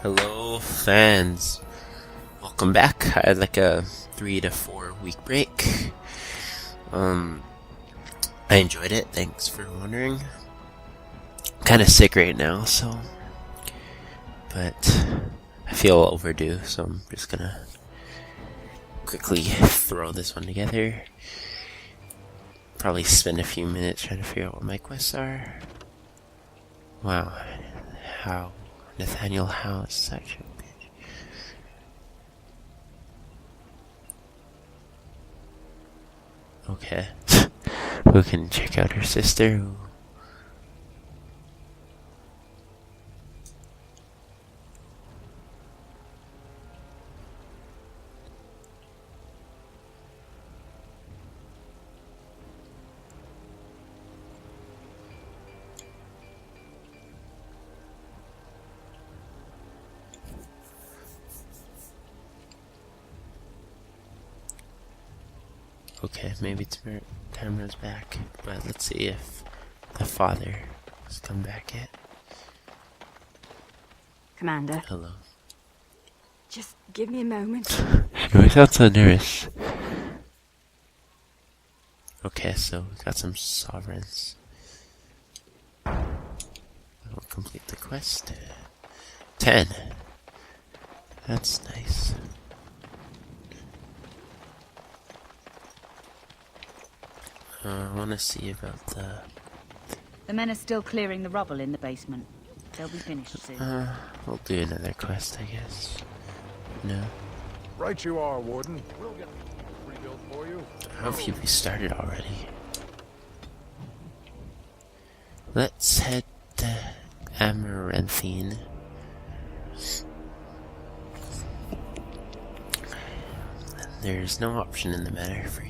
Hello, fans. Welcome back. I had like a 3 to 4 week break. I enjoyed it. Thanks for wondering. I'm kind of sick right now, but I feel overdue, so I'm just gonna quickly throw this one together. Probably spend a few minutes trying to figure out what my quests are. Wow, Nathaniel Howe is such a bitch. Okay. Who can check out her sister? Okay, maybe Tamara's back, but let's see if the father has come back yet. Commander. Hello. Just give me a moment. She always sounds so nervous. Okay, so we got some sovereigns. We'll complete the quest. 10. That's nice. I want to see about The men are still clearing the rubble in the basement. They'll be finished soon. we'll do another quest, I guess. No? Right you are, Warden. We'll get rebuilt for you. How have you started already? Let's head to Amaranthine. There's no option in the matter for you.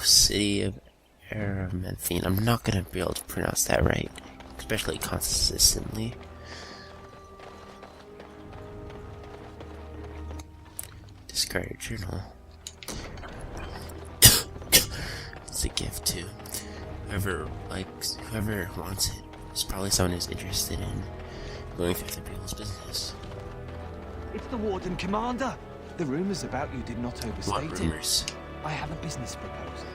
City of Amaranthine. I'm not gonna be able to pronounce that right, especially consistently. Discard journal. It's a gift to whoever wants it. It's probably someone who's interested in going through the people's business. It's the Warden Commander! The rumours about you did not overstate What it. rumors? I have a business proposal.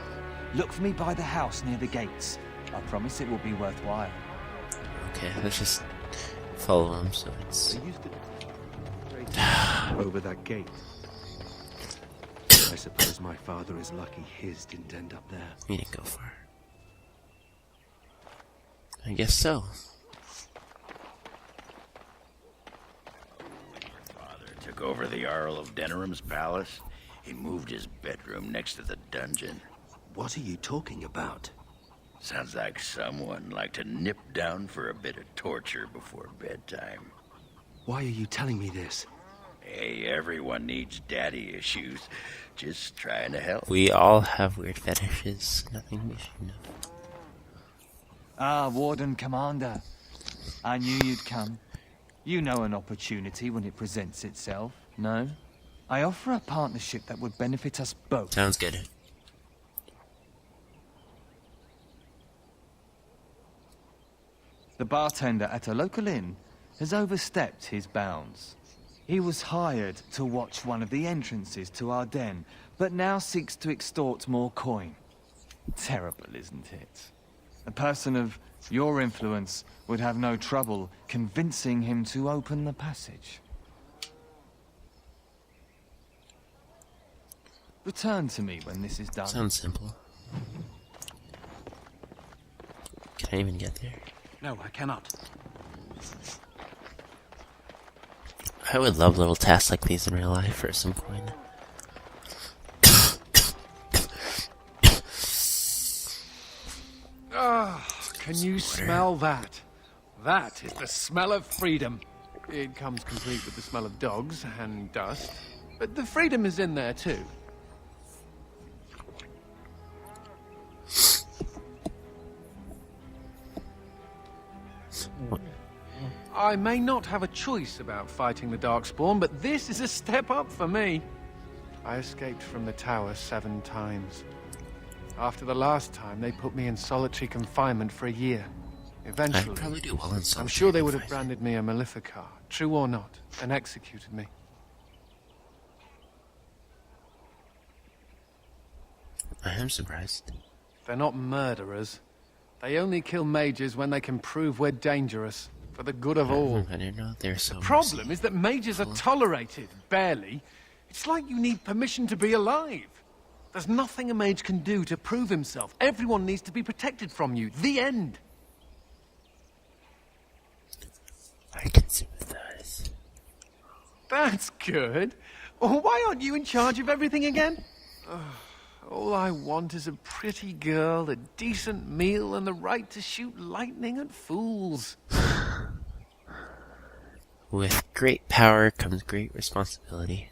Look for me by the house near the gates. I promise it will be worthwhile. Okay, let's just follow him so it's... They used to over that gate. I suppose my father is lucky his didn't end up there. We didn't go far. I guess so. Father took over the Earl of Denerim's palace. He moved his bedroom next to the dungeon. What are you talking about? Sounds like someone liked to nip down for a bit of torture before bedtime. Why are you telling me this? Hey, everyone needs daddy issues. Just trying to help. We all have weird fetishes. Nothing we should know. Ah, Warden Commander. I knew you'd come. You know an opportunity when it presents itself, no? I offer a partnership that would benefit us both. Sounds good. The bartender at a local inn has overstepped his bounds. He was hired to watch one of the entrances to our den, but now seeks to extort more coin. Terrible, isn't it? A person of your influence would have no trouble convincing him to open the passage. Return to me when this is done. Sounds simple. Can I even get there? No, I cannot. I would love little tasks like these in real life for some coin. Can you smell that? That is the smell of freedom. It comes complete with the smell of dogs and dust, but the freedom is in there too. I may not have a choice about fighting the Darkspawn, but this is a step up for me. I escaped from the tower 7 times. After the last time, they put me in solitary confinement for a year. I'd Eventually, probably do well in solitary I'm sure they would have confinement. branded me a Maleficar, true or not, and executed me. I am surprised. They're not murderers. They only kill mages when they can prove we're dangerous, for the good of all. I didn't know they're so. The problem is that mages are tolerated, barely. It's like you need permission to be alive. There's nothing a mage can do to prove himself. Everyone needs to be protected from you. The end. I can sympathize. That's good. Why aren't you in charge of everything again? All I want is a pretty girl, a decent meal, and the right to shoot lightning at fools. With great power comes great responsibility.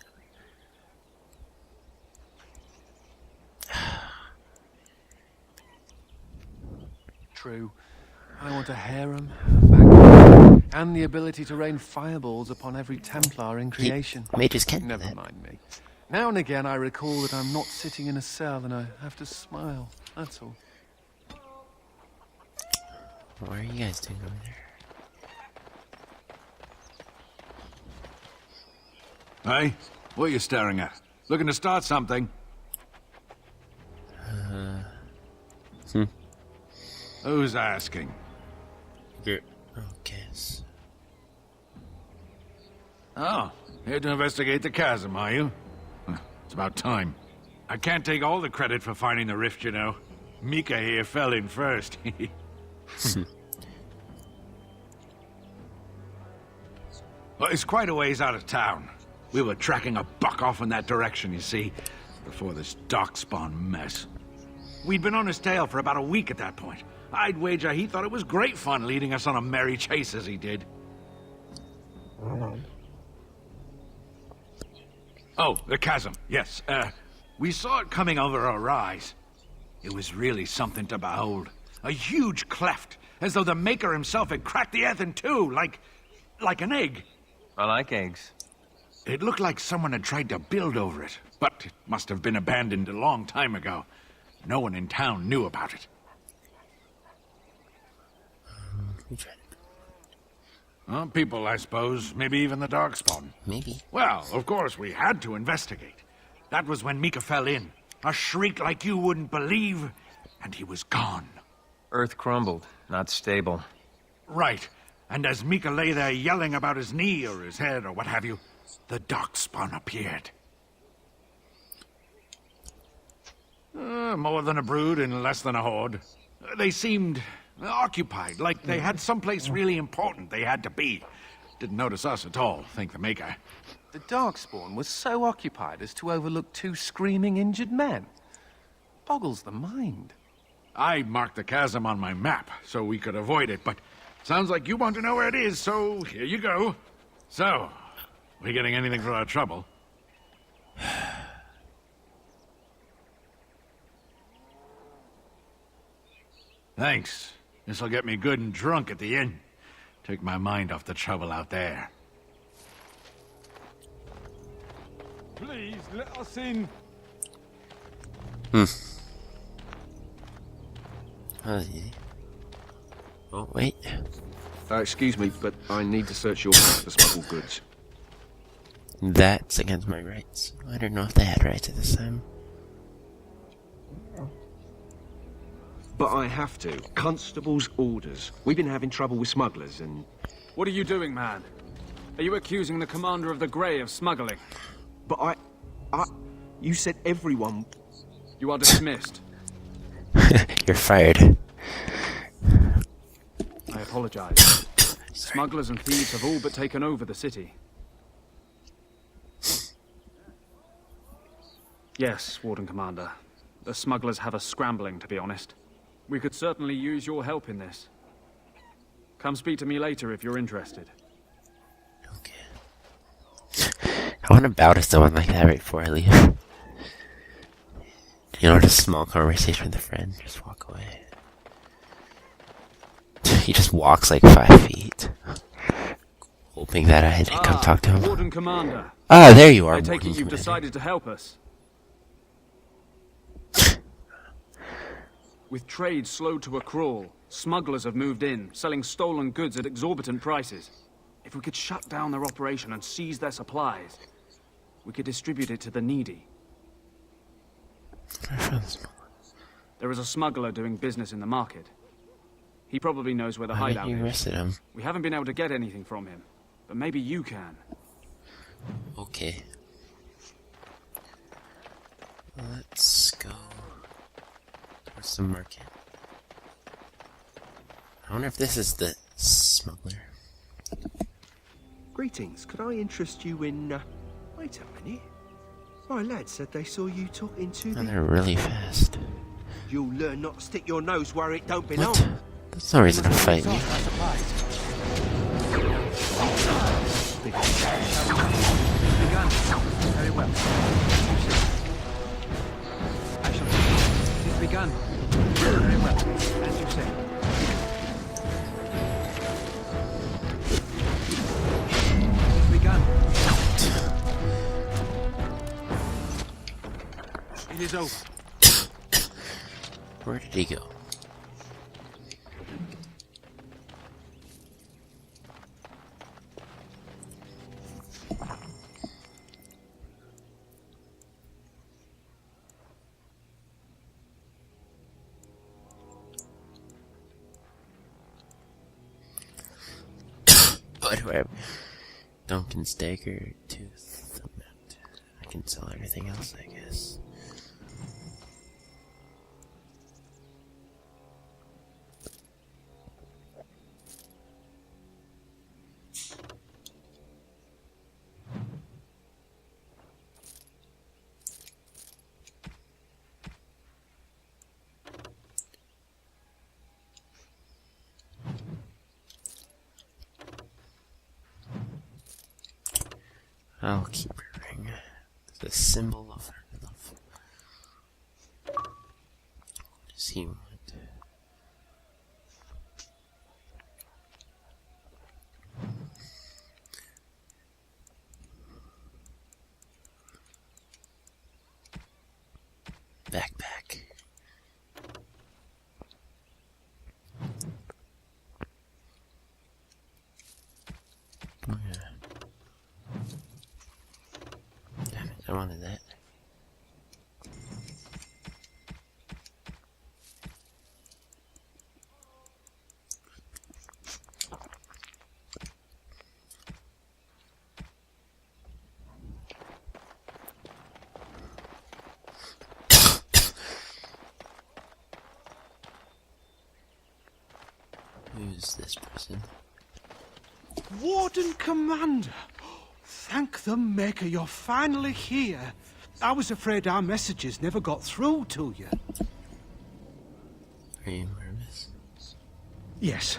True. I want a harem, a banquet, and the ability to rain fireballs upon every Templar in creation. Mages can't do Never that. mind me. Now and again I recall that I'm not sitting in a cell and I have to smile. That's all. What are you guys doing over there? Hey, what are you staring at? Looking to start something? Who's asking? You're... Oh, guess. Oh, here to investigate the chasm, are you? Huh, it's about time. I can't take all the credit for finding the rift, you know. Mika here fell in first. Well, it's quite a ways out of town. We were tracking a buck off in that direction, you see, before this darkspawn mess. We'd been on his tail for about a week at that point. I'd wager he thought it was great fun leading us on a merry chase as he did. Oh, the chasm, yes. We saw it coming over our rise. It was really something to behold. A huge cleft, as though the Maker himself had cracked the earth in two, like an egg. I like eggs. It looked like someone had tried to build over it, but it must have been abandoned a long time ago. No one in town knew about it. Who tried it? Well, people, I suppose. Maybe even the Darkspawn. Maybe. Well, of course, we had to investigate. That was when Mika fell in. A shriek like you wouldn't believe, and he was gone. Earth crumbled, not stable. Right. And as Mika lay there yelling about his knee or his head or what have you, the Darkspawn appeared. More than a brood and less than a horde. They seemed occupied, like they had someplace really important they had to be. Didn't notice us at all, thank the Maker. The Darkspawn was so occupied as to overlook 2 screaming injured men. Boggles the mind. I marked the chasm on my map so we could avoid it, but sounds like you want to know where it is, so here you go. So, we getting anything for our trouble? Thanks. This'll get me good and drunk at the inn. Take my mind off the trouble out there. Please, let us in. That was easy. Oh, wait. Excuse me, but I need to search your house for smuggled goods. That's against my rights. I don't know if they had rights at this time. But I have to. Constable's orders. We've been having trouble with smugglers and... What are you doing, man? Are you accusing the commander of the Grey of smuggling? But you said everyone... You are dismissed. You're fired. I apologize. Smugglers and thieves have all but taken over the city. Yes, Warden Commander. The smugglers have us scrambling, to be honest. We could certainly use your help in this. Come speak to me later if you're interested. Okay. I want to bow to someone like that right before I leave. You know, just a small conversation with a friend. Just walk away. He just walks like 5 feet. hoping that I had to come talk to him. Warden Commander. Ah, there you are, I take Warden it you've Commander. decided to help us. With trade slowed to a crawl, smugglers have moved in, selling stolen goods at exorbitant prices. If we could shut down their operation and seize their supplies, we could distribute it to the needy. There is a smuggler doing business in the market. He probably knows where the Why hideout didn't you is. arrested him? We haven't been able to get anything from him, but maybe you can. Okay. Let's go towards the market. I wonder if this is the smuggler. Greetings. Could I interest you in... Wait a minute. My lad said they saw you talking to Oh, the... they're really fast. You'll learn not to stick your nose where it don't belong. What? That's no reason to fight me. Very well. I shall... It's begun. Very well, as you say. It's begun. It is over. Where did he go? What do I have? Duncan's dagger, tooth, thumb. I can sell everything else, I guess. I'll keep her ring. The symbol of her love. What does he want? Backpack. Oh yeah. Damn it, I wanted that. Who's this person? Warden Commander! Thank the Maker you're finally here. I was afraid our messages never got through to you. Are you nervous? Yes.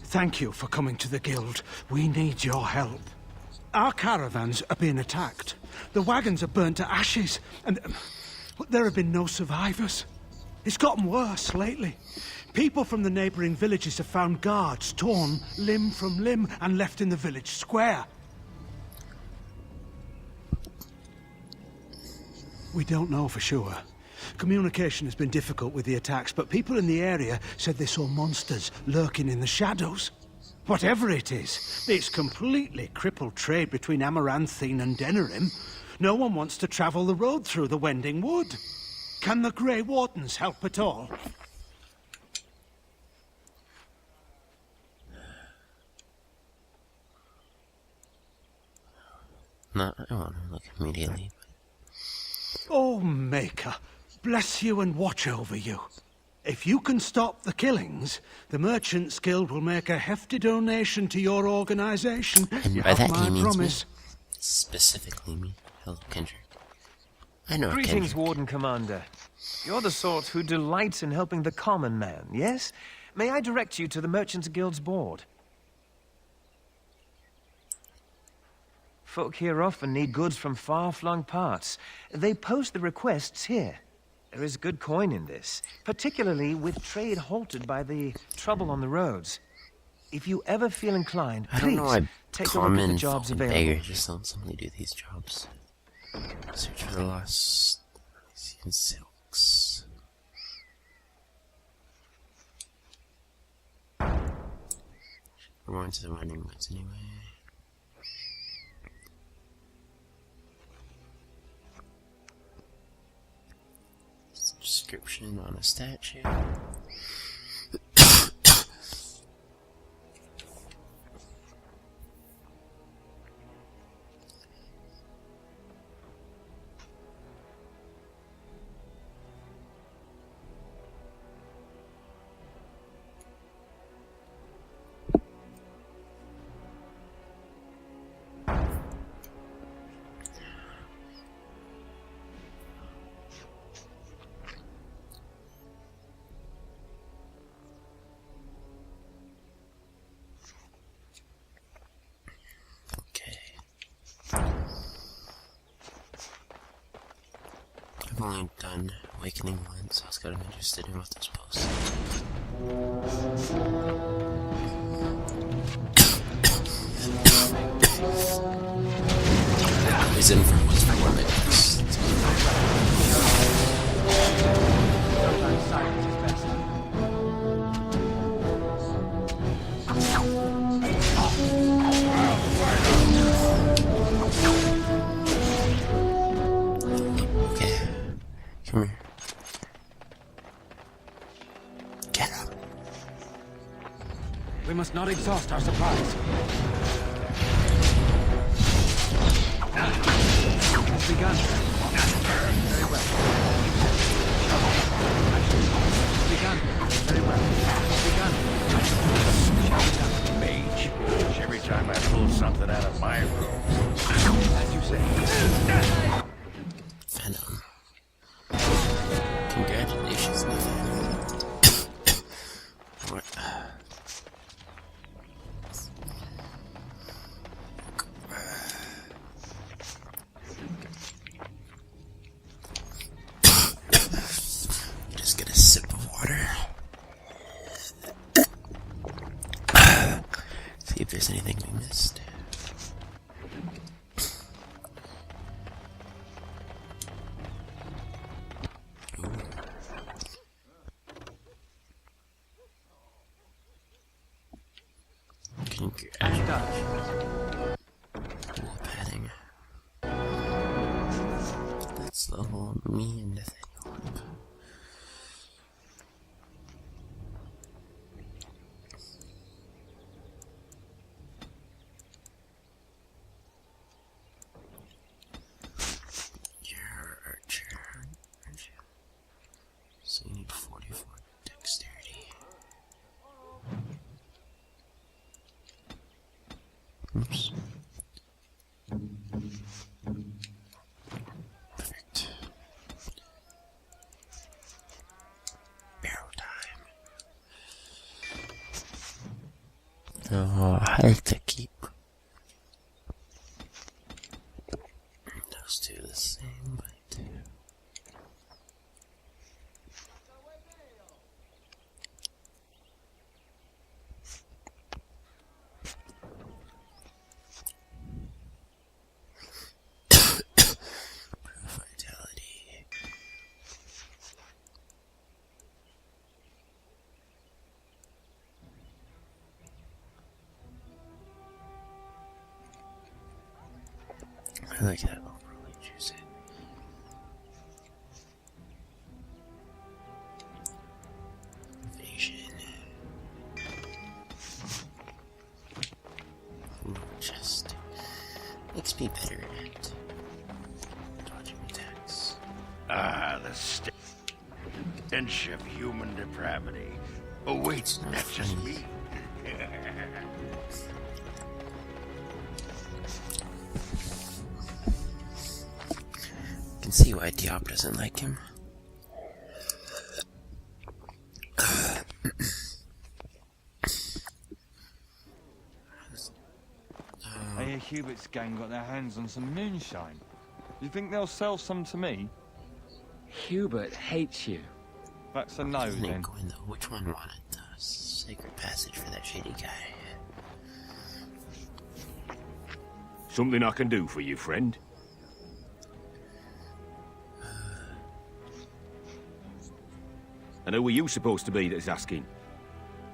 Thank you for coming to the Guild. We need your help. Our caravans are being attacked. The wagons are burnt to ashes, and there have been no survivors. It's gotten worse lately. People from the neighboring villages have found guards torn limb from limb and left in the village square. We don't know for sure. Communication has been difficult with the attacks, but people in the area said they saw monsters lurking in the shadows. Whatever it is, it's completely crippled trade between Amaranthine and Denerim. No one wants to travel the road through the Wending Wood. Can the Grey Wardens help at all? No, I want to look immediately. Oh, Maker, bless you and watch over you. If you can stop the killings, the Merchants Guild will make a hefty donation to your organization. And You by have that my he means promise. me. Specifically me. Hello, Kendrick. I know Greetings, Kendrick. Warden Commander. You're the sort who delights in helping the common man, yes? May I direct you to the Merchants Guild's board? Folk here often need goods from far-flung parts. They post the requests here. There is good coin in this, particularly with trade halted by the trouble on the roads. If you ever feel inclined, I don't know please why take a look at the common jobs folk and available. beggars just don't simply do these jobs. Search for the lost silks. We're going to the running woods anyway. Description on a statue. I've only done Awakening once, so I was kind of interested in what this post. Poison from what's for next. Come here. Get up. We must not exhaust our supplies. Has begun. Very well. Begun. Very well. Begun. Mage. Every time I pull something out of my room. As you say. Venom. Congratulations, Nathaniel. What? Just get a sip of water. See if there's anything we missed. Wool padding. Let's level me and Nathaniel up. You're an archer, aren't you? So you need 44 dexterity. Oops. Perfect. Barrel time. Oh, I like to keep those two the same, but vitality. I like that. I'll probably choose it. Evasion. Chest. Makes me better at dodging attacks. Ah, the stench of human depravity. Oh wait, not that's just funny. me. I can see why Diop doesn't like him. I hear Hubert's gang got their hands on some moonshine. You think they'll sell some to me? Hubert hates you. That's a no, Doesn't then. it go in though? Which one wanted the sacred passage for that shady guy? Something I can do for you, friend? And who are you supposed to be that's asking?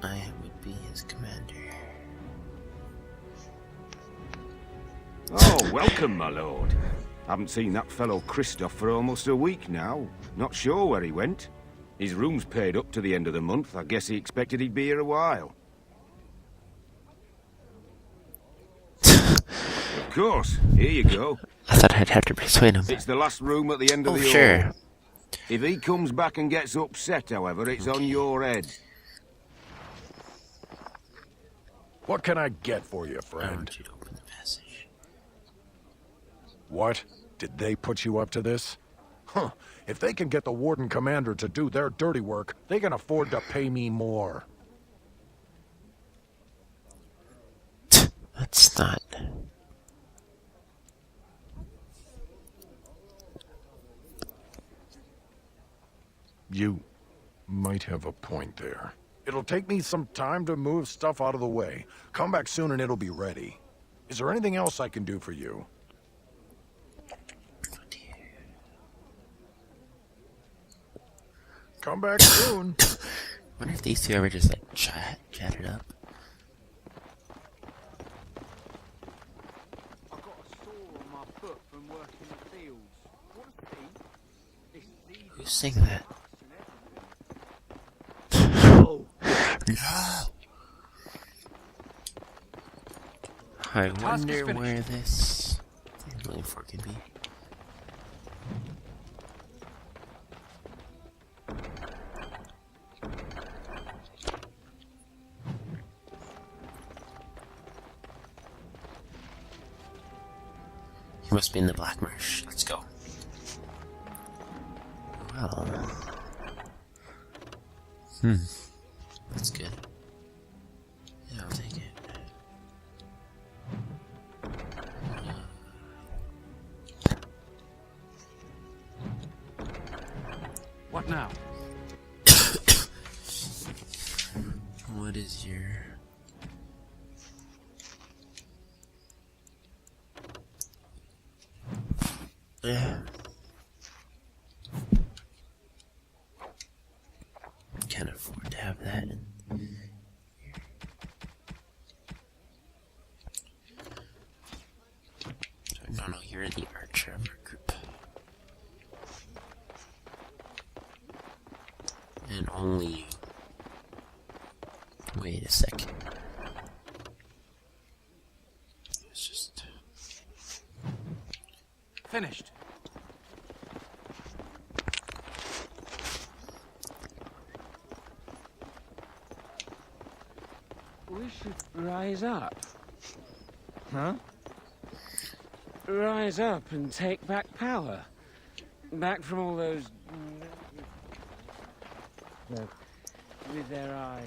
I would be his commander. Oh, welcome, my lord. Haven't seen that fellow Christoph for almost a week now. Not sure where he went. His room's paid up to the end of the month. I guess he expected he'd be here a while. Of course. Here you go. I thought I'd have to persuade him. It's the last room at the end of the hall. Sure. If he comes back and gets upset, however, it's on your head. What can I get for you, I friend? want you to open the passage. What? Did they put you up to this? Huh. If they can get the Warden Commander to do their dirty work, they can afford to pay me more. That's not... You might have a point there. It'll take me some time to move stuff out of the way. Come back soon and it'll be ready. Is there anything else I can do for you? Come back soon. I wonder if these two ever just like chatted up. I've got a sore on my foot from working in the fields. What a pity. Who's saying that? Oh. No. I wonder where this really for could be. He must be in the Blackmarsh. Let's go. Well. That's good. Yeah, I'll take it. What now? What is your... Yeah. Can't afford to have that in here. No, you're in the archer of our group. And only you. Wait a second. It's just... Finished. We should rise up. Huh? Rise up and take back power. Back from all those... with their eyes.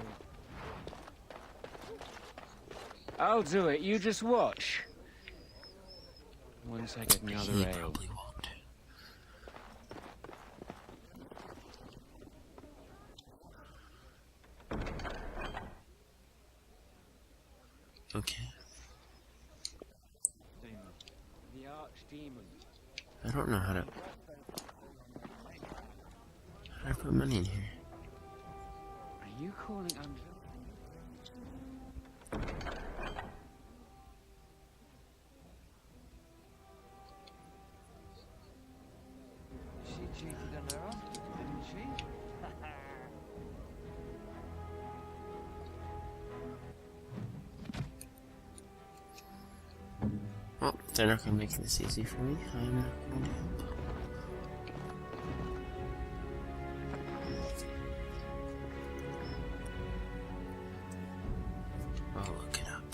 I'll do it, you just watch. Once I get in the other He rail. probably won't. Okay. The archdemon. I don't know how to... How do I put money in here? Are you calling under... She cheated on her husband, didn't she? Well, they're not going to make this easy for me. I'm not going to help. I'll look it up.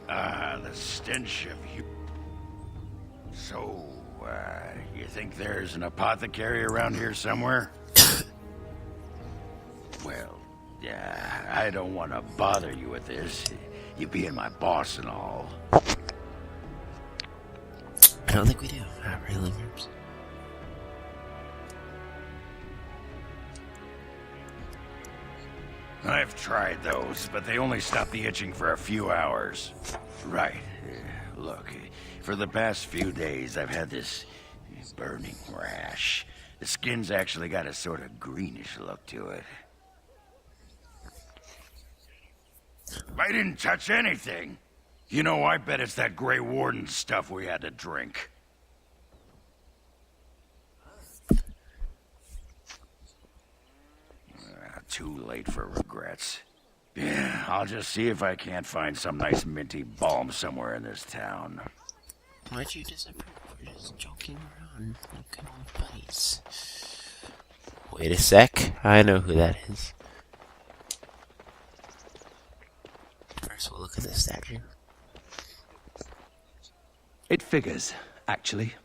Ah, the stench of you. So, you think there's an apothecary around here somewhere? Well, yeah, I don't want to bother you with this. You being my boss and all. I don't think we do. Really, Groups. I've tried those, but they only stop the itching for a few hours. Right. Look, for the past few days, I've had this burning rash. The skin's actually got a sort of greenish look to it. I didn't touch anything. You know, I bet it's that Grey Warden stuff we had to drink. Too late for regrets. Yeah, I'll just see if I can't find some nice minty balm somewhere in this town. Why'd you disapprove? We're just joking around like good old buddies. Wait a sec. I know who that is. First, we'll look at the statue. It figures, actually.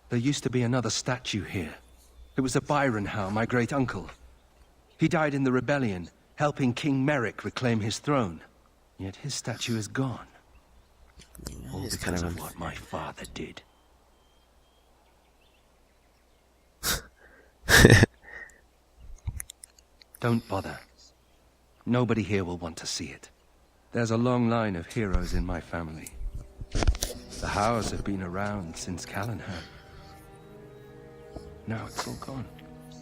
There used to be another statue here. It was a Byron Howe, my great-uncle. He died in the rebellion, helping King Merrick reclaim his throne. Yet his statue is gone. All because of what my father did. Don't bother. Nobody here will want to see it. There's a long line of heroes in my family. The Howes have been around since Callahan. Now it's all gone.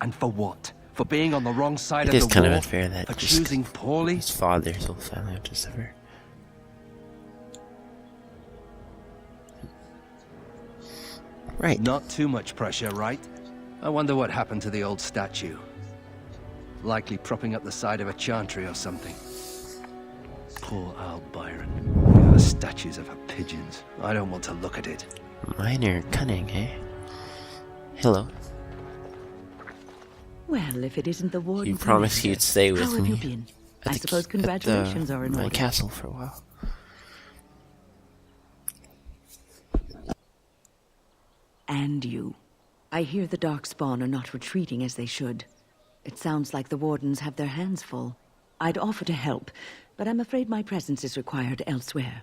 And for what? For being on the wrong side of the war? It is kind of unfair that for choosing poorly? His father's whole family would suffer. Right. Not too much pressure, right? I wonder what happened to the old statue. Likely propping up the side of a chantry or something. Poor Al Byron. The statues of her pigeons. I don't want to look at it. Minor cunning, eh? Hello. Well, if it isn't the warden. You promised you'd stay with me. How have you been? I suppose congratulations are in my order. castle for a while. And you. I hear the Darkspawn are not retreating as they should. It sounds like the wardens have their hands full. I'd offer to help, but I'm afraid my presence is required elsewhere.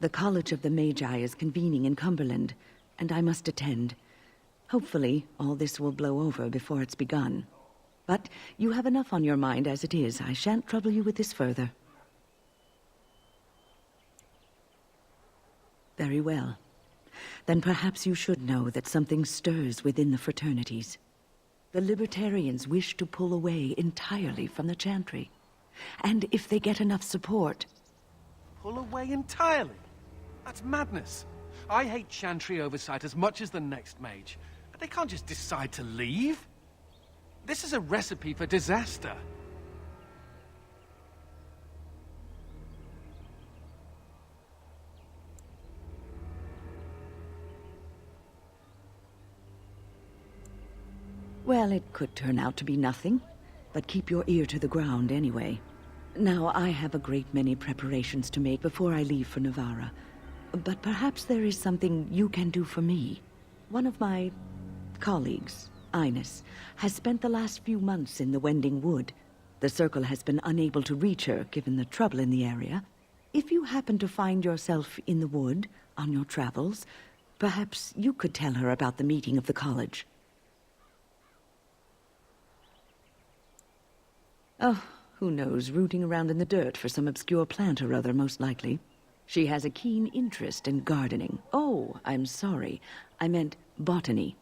The College of the Magi is convening in Cumberland, and I must attend. Hopefully, all this will blow over before it's begun. But you have enough on your mind as it is. I shan't trouble you with this further. Very well. Then perhaps you should know that something stirs within the fraternities. The Libertarians wish to pull away entirely from the Chantry. And if they get enough support... Pull away entirely? That's madness. I hate Chantry oversight as much as the next mage, but they can't just decide to leave. This is a recipe for disaster. Well, it could turn out to be nothing, but keep your ear to the ground anyway. Now, I have a great many preparations to make before I leave for Navarra. But perhaps there is something you can do for me. One of my colleagues, Ines, has spent the last few months in the Wending Wood. The Circle has been unable to reach her, given the trouble in the area. If you happen to find yourself in the wood on your travels, perhaps you could tell her about the meeting of the college. Oh, who knows, rooting around in the dirt for some obscure plant or other, most likely. She has a keen interest in gardening. Oh, I'm sorry. I meant botany.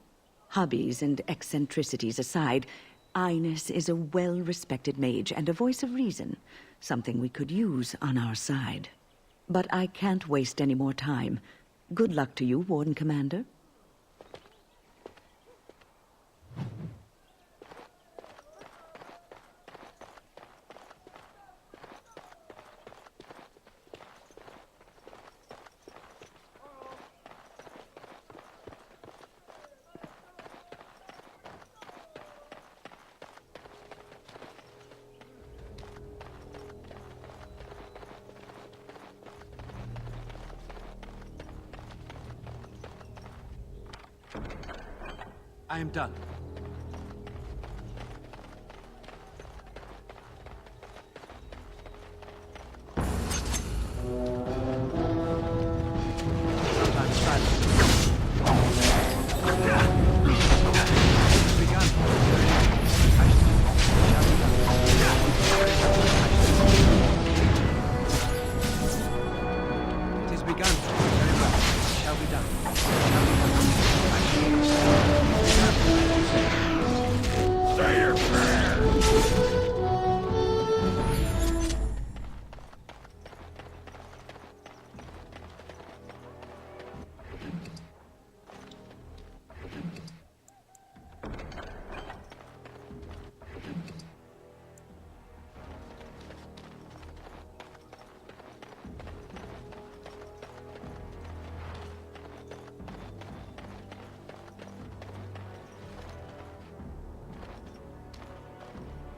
Hobbies and eccentricities aside, Ines is a well-respected mage and a voice of reason, something we could use on our side. But I can't waste any more time. Good luck to you, Warden Commander. I am done. Sometimes silence. It's begun. It is begun. Very well. It shall be done. Say your prayers.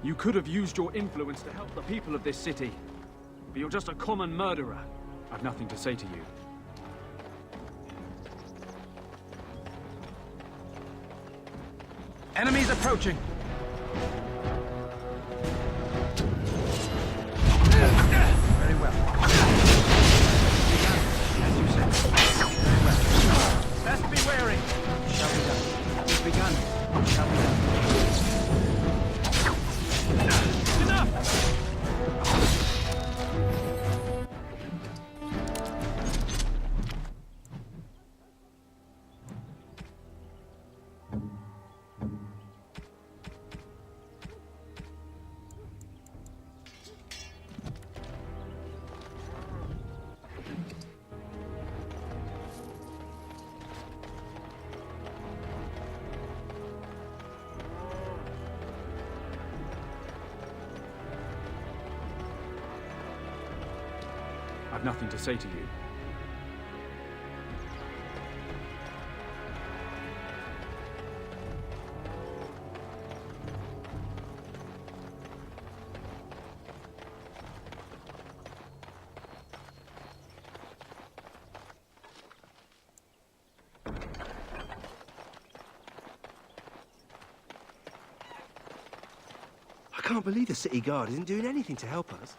You could have used your influence to help the people of this city. But you're just a common murderer. I've nothing to say to you. Enemies approaching. Very well. Begun, as you said. Very well. Best be wary. Shall be done. It is begun. Shall be done. Enough! I've nothing to say to you. I can't believe the city guard isn't doing anything to help us.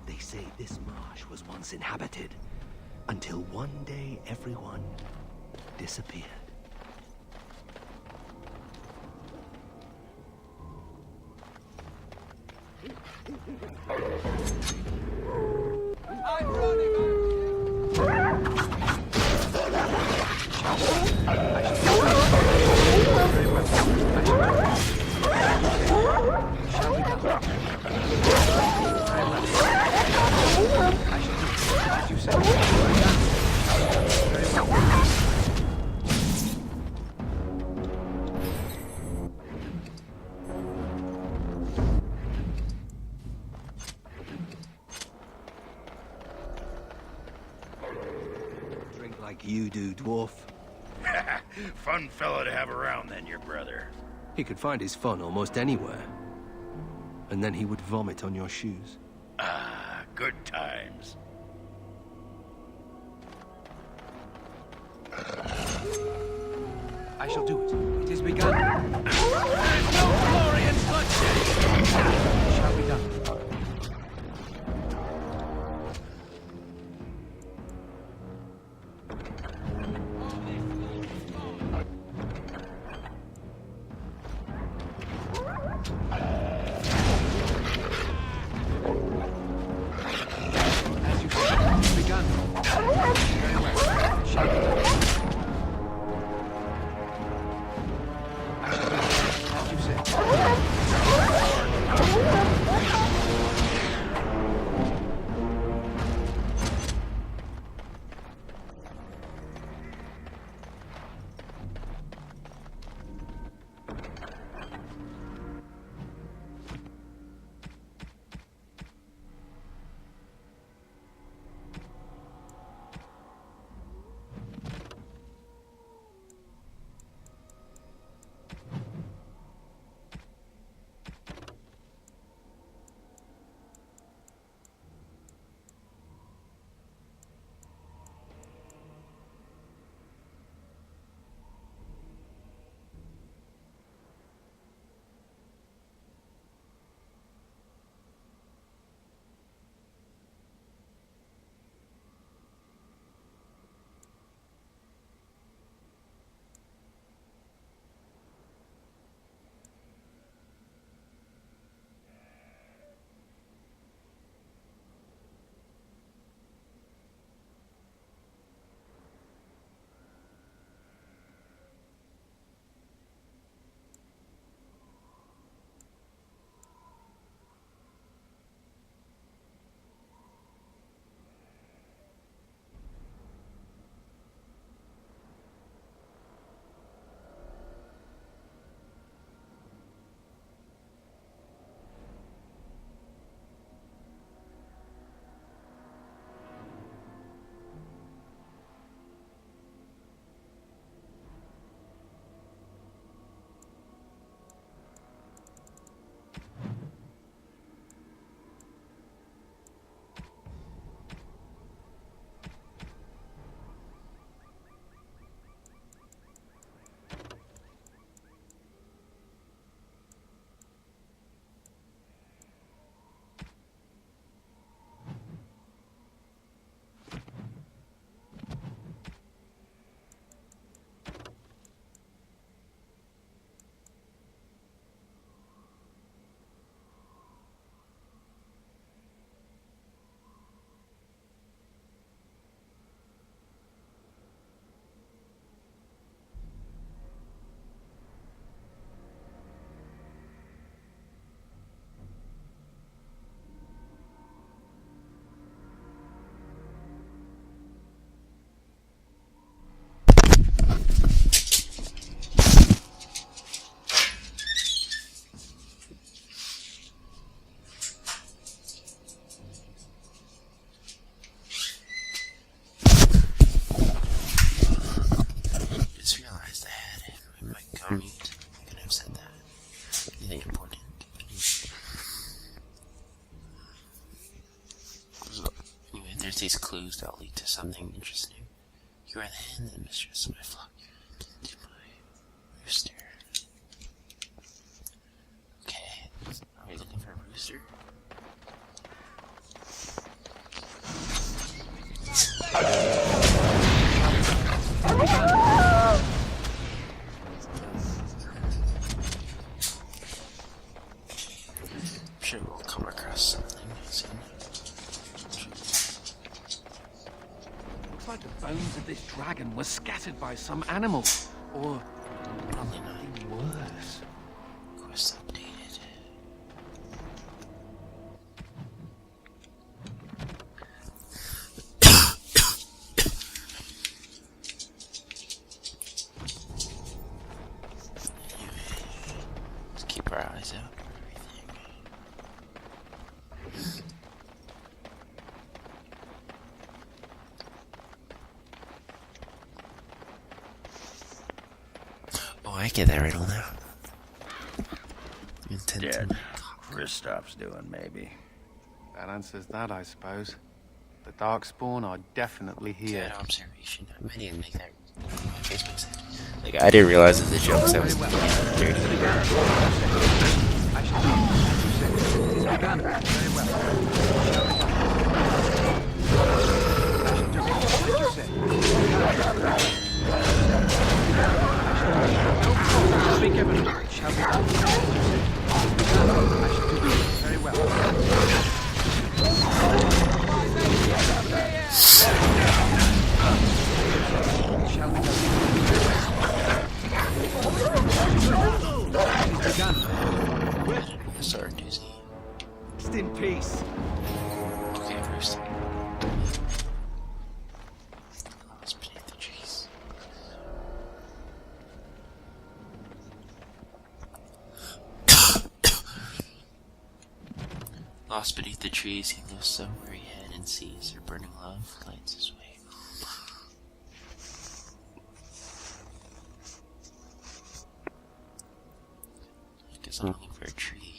They say this marsh was once inhabited, until one day everyone disappeared. I'm running. Drink like you do, dwarf. Fun fellow to have around then, your brother. He could find his fun almost anywhere. And then he would vomit on your shoes. Ah, good times. I shall do it. It is begun. There's no glory in bloodshed. It shall be done. anything important. Anyway, there's these clues that'll lead to something interesting. You are the hen and mistress of my flock. To my rooster. Okay, are we looking for a rooster? I'm sure we'll come across something soon. Looks like the bones of this dragon were scattered by some animal. Or Probably not. even worse. Quest updated. Let's keep our eyes out for everything. Oh, I get that riddle now. Dead. Kristoff's doing, maybe. That answers that, I suppose. The Darkspawn are definitely here. Good observation. I might even make that Facebook site. Like, I didn't realize that the jokes I was dirty. Very well. Sorry, doozy. Rest in peace. Okay, first. Lost beneath the trees. Lost beneath the trees, he lives somewhere he had and sees her burning love lights his way. I guess I'm looking for a tree.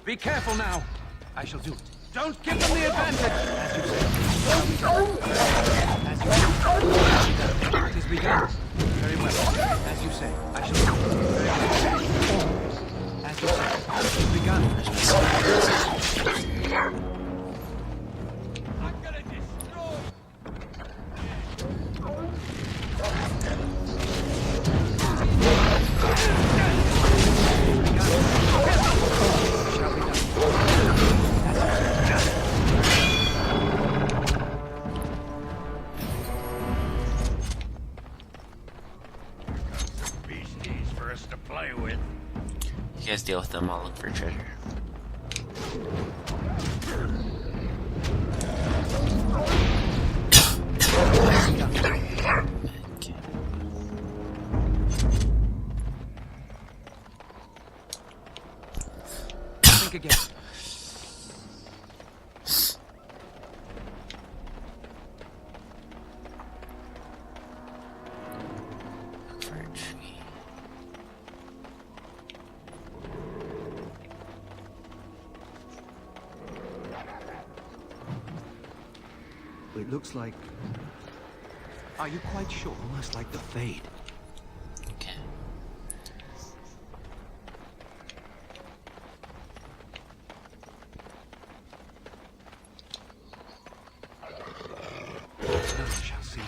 Be careful now. I shall do it. Don't give them the advantage. As you say. As you say. It is begun. Very well. As you say. I shall do it. Very well. As you say. It is begun. I'm gonna destroy. Beasties for us to play with. You guys deal with them, I'll look for treasure. Okay. Think again. Look for a tree. It looks like... Are you quite sure? Almost like the Fade. Okay. None shall see.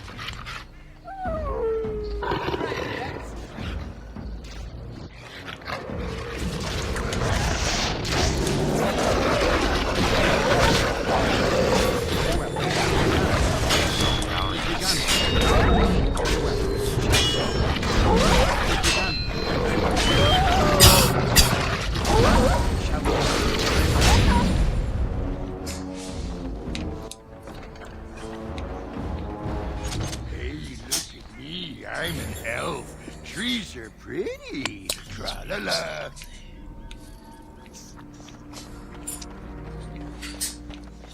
pretty. Tra-la-la.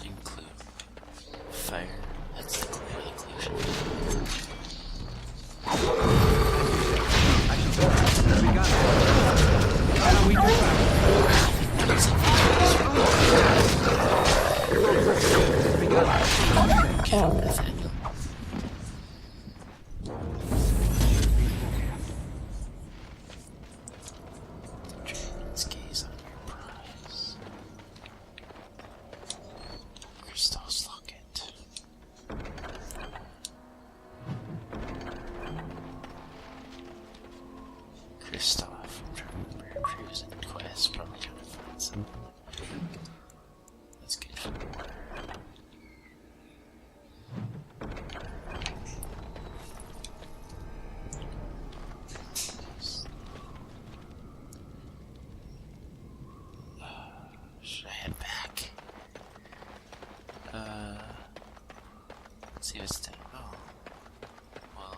Include fire. That's the core inclusion. We got it. Now we go back. We got it. Get over Nathaniel. Dragon's gaze on your prize. Crystal's locket. Kristoff, I'm trying to remember previous quest, probably trying to find something. That's good for water. Should I head back? Let's see what's down. Oh. Well.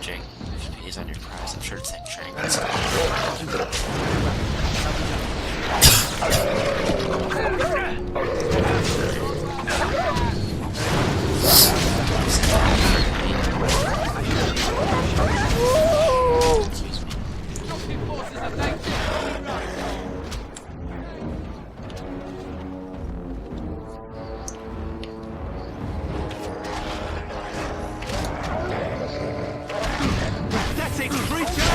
Jake, pays on your prize. I'm sure it's that train. Excuse me. That's it, creature!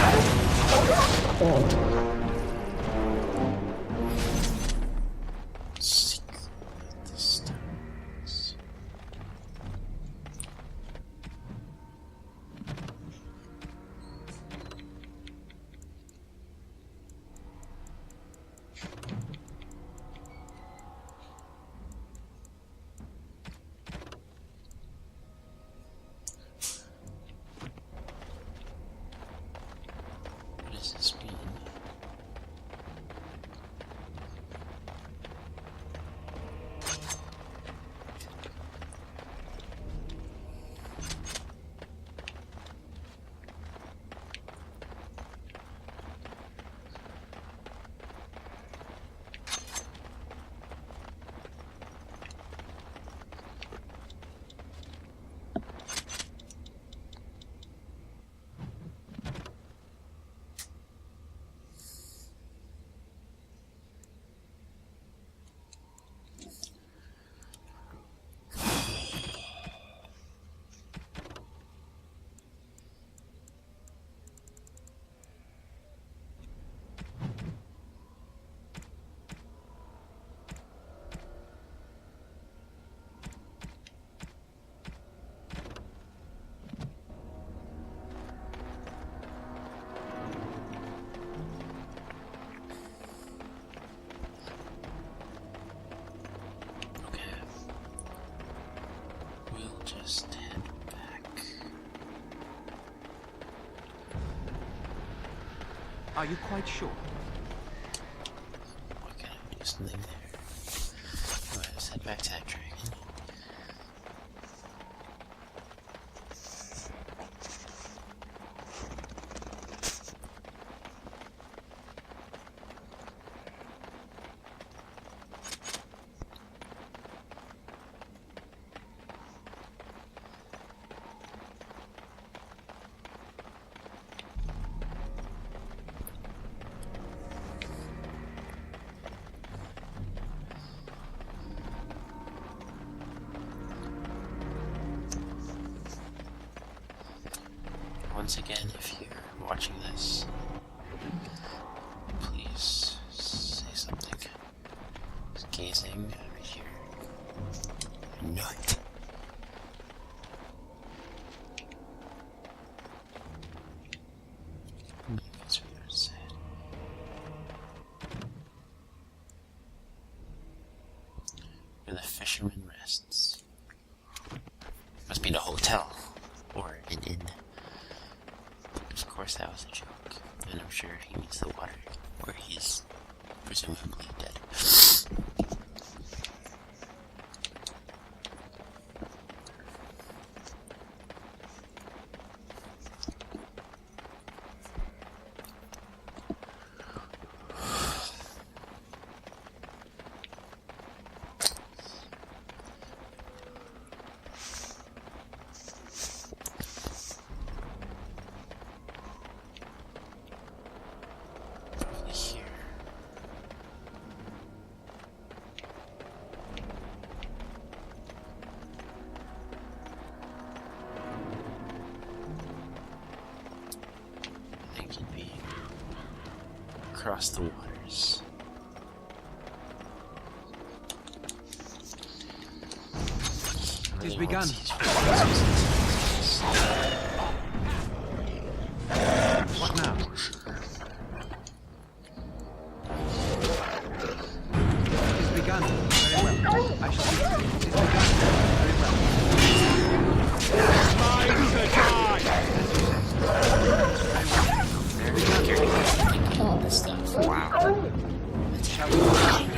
Secret of the stones. What does this mean? We'll just head back. Are you quite sure? Why can't I do something there? Alright, let's head back to that dragon. Once again, if you're watching this, please say something. Just gazing over here. Nut. That's what I said. Where the fisherman rests. Must be in a hotel or an inn. Of course, that was a joke, and I'm sure he means the water, where he's presumably dead. across the waters. It has begun. What now? It has begun. Very well. I shall be. It has begun. Very well. All this stuff. Wow. It shall be done.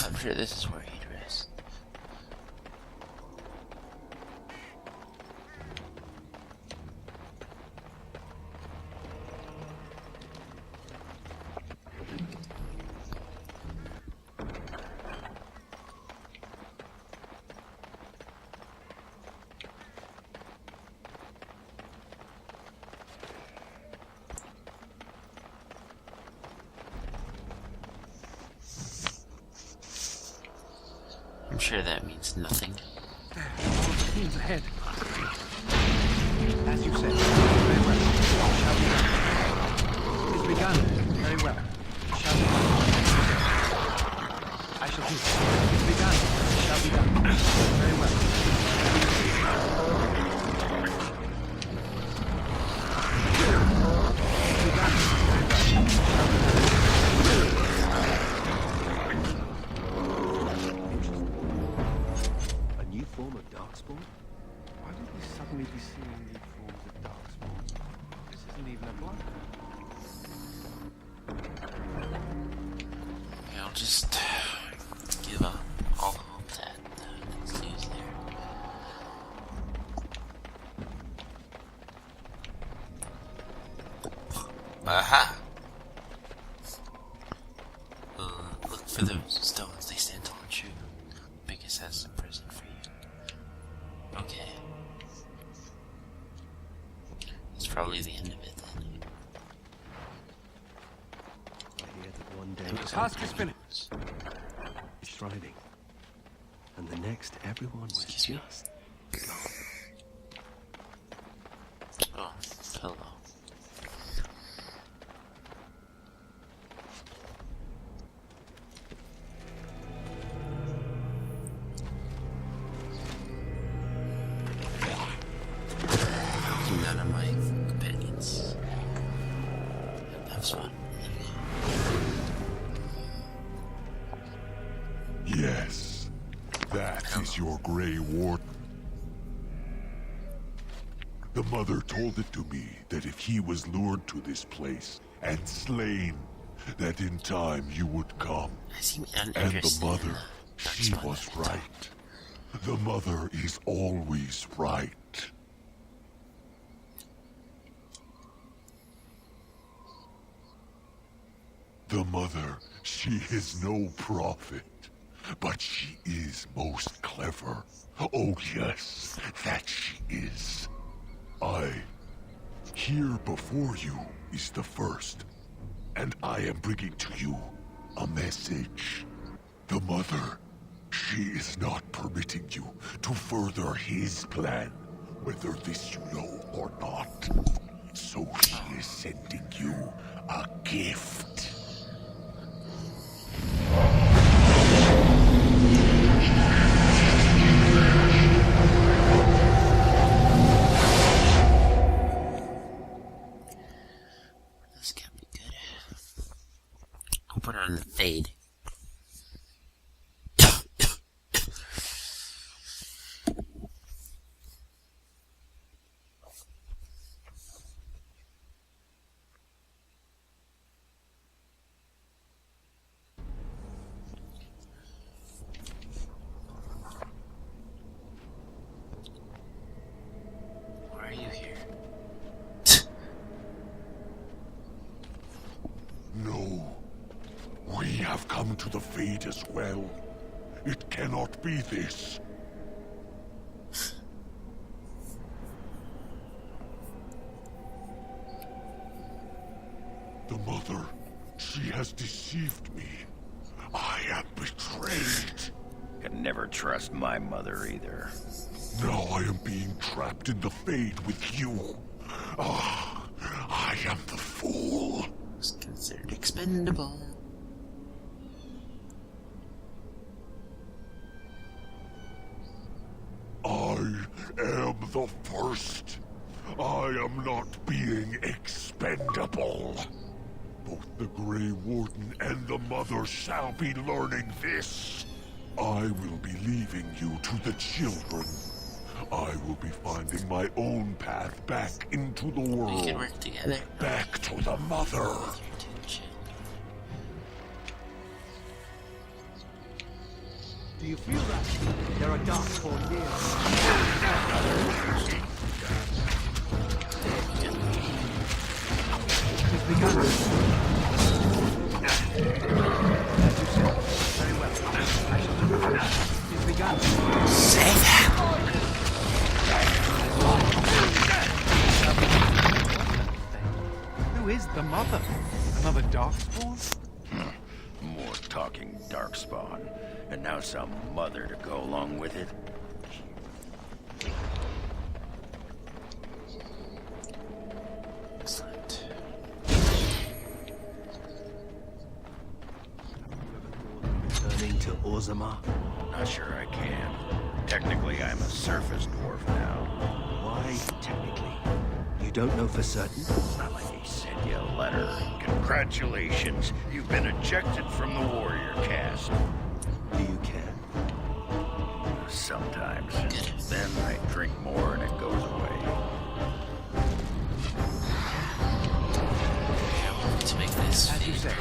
I'm sure this is where he'd rest. I'm sure that means nothing. Teams ahead. As you said, very well. Shall be done. It has begun. Very well. Shall be done. I shall do it. It has begun. Shall be done. Very well. It has begun. Very well. Shall be done. Form of darkspawn? Why did we suddenly be seeing new forms of darkspawn? This isn't even a block. Yeah, I'll just give up all hope that it's used there. Aha! Look for the stones, they stand tall and true. Biggest has some present for you. Okay. That's probably the end of it then. I hear that one day The task is finished. Striding. And the next everyone was just gone. Oh, hello. None of my companions. That was fun. Yes, that is your Grey Warden. The Mother told it to me that if he was lured to this place and slain, that in time you would come. And the Mother, she was right. The Mother is always right. The Mother, she is no prophet, but she is most clever. Oh yes, that she is. Here before you is the first, and I am bringing to you a message. The Mother, she is not permitting you to further his plan, whether this you know or not. So she is sending you a gift. This can't be good. I'll put on the fade. Why are you here? No. We have come to the Fade as well. It cannot be this. The mother, she has deceived me. I am betrayed. Can never trust my mother either. Now I am being trapped in the Fade with you. Ah, I am the fool. It's considered expendable. I am the first. I am not being expendable. Both the Grey Warden and the Mother shall be learning this. I will be leaving you to the children. I will be finding my own path back into the world. We can work together. Back to the Mother. Do you feel that? There are darkspawn near. It's begun. Very well. It's begun. Say that. Who is the Mother? Another Darkspawn? More talking darkspawn. And now some mother to go along with it. Excellent. Returning to Orzammar? Not sure I can. Technically, I'm a surface dwarf now. Why technically? You don't know for certain? Not like he sent you a letter. Congratulations, you've been ejected from the warrior caste. Do you care? Sometimes. Then I drink more and it goes away. To make this. As you say.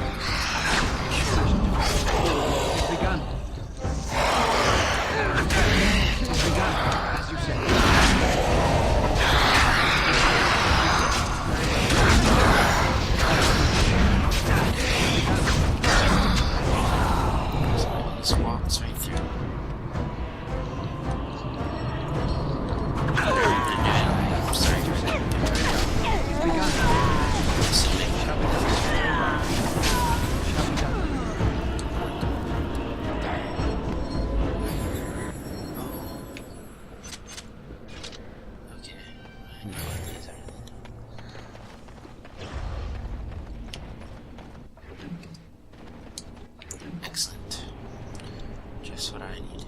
It's begun. It's begun. As you say. This walks right through. Excellent. Just what I need.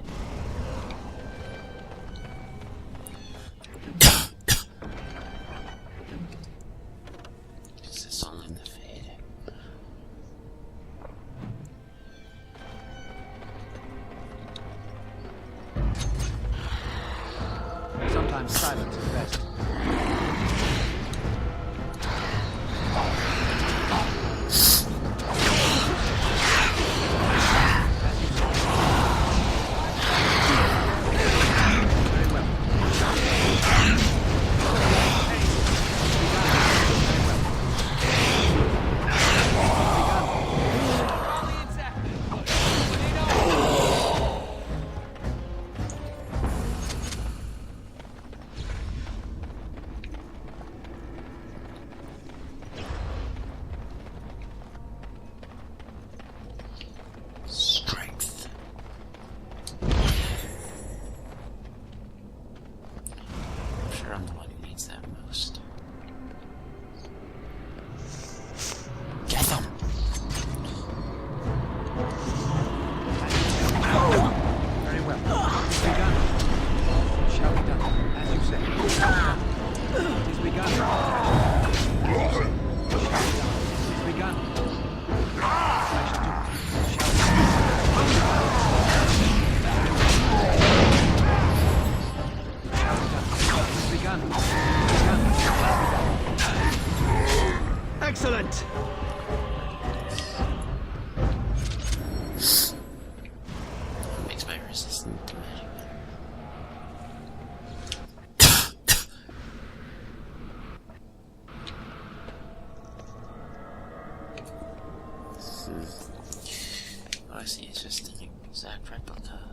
Is this all in the Fade? Sometimes silence is best. Strength. I'm sure I'm the one who needs that most. Get them! Very well. It's begun. It shall be done, as you say. It is begun. It is begun. I shall do it. It shall be done. Excellent! Makes my resistance to magic better. All I see is just an exact replica.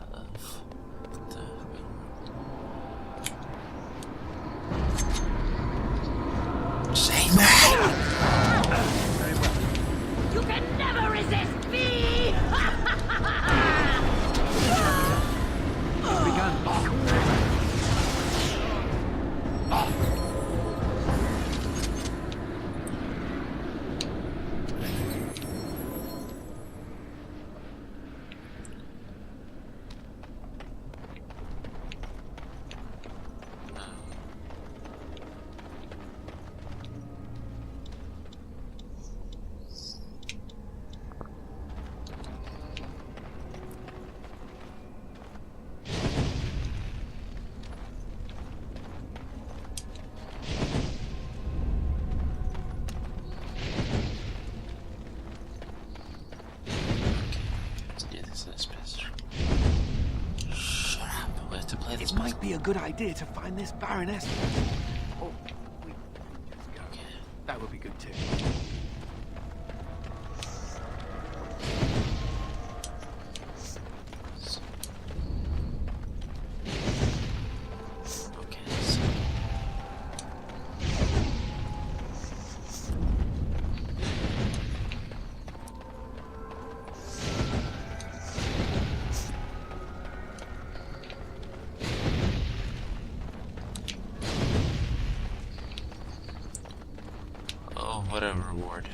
to play this It might be a good idea to find this Baroness. Oh, wait. Okay. That would be good too. What a reward.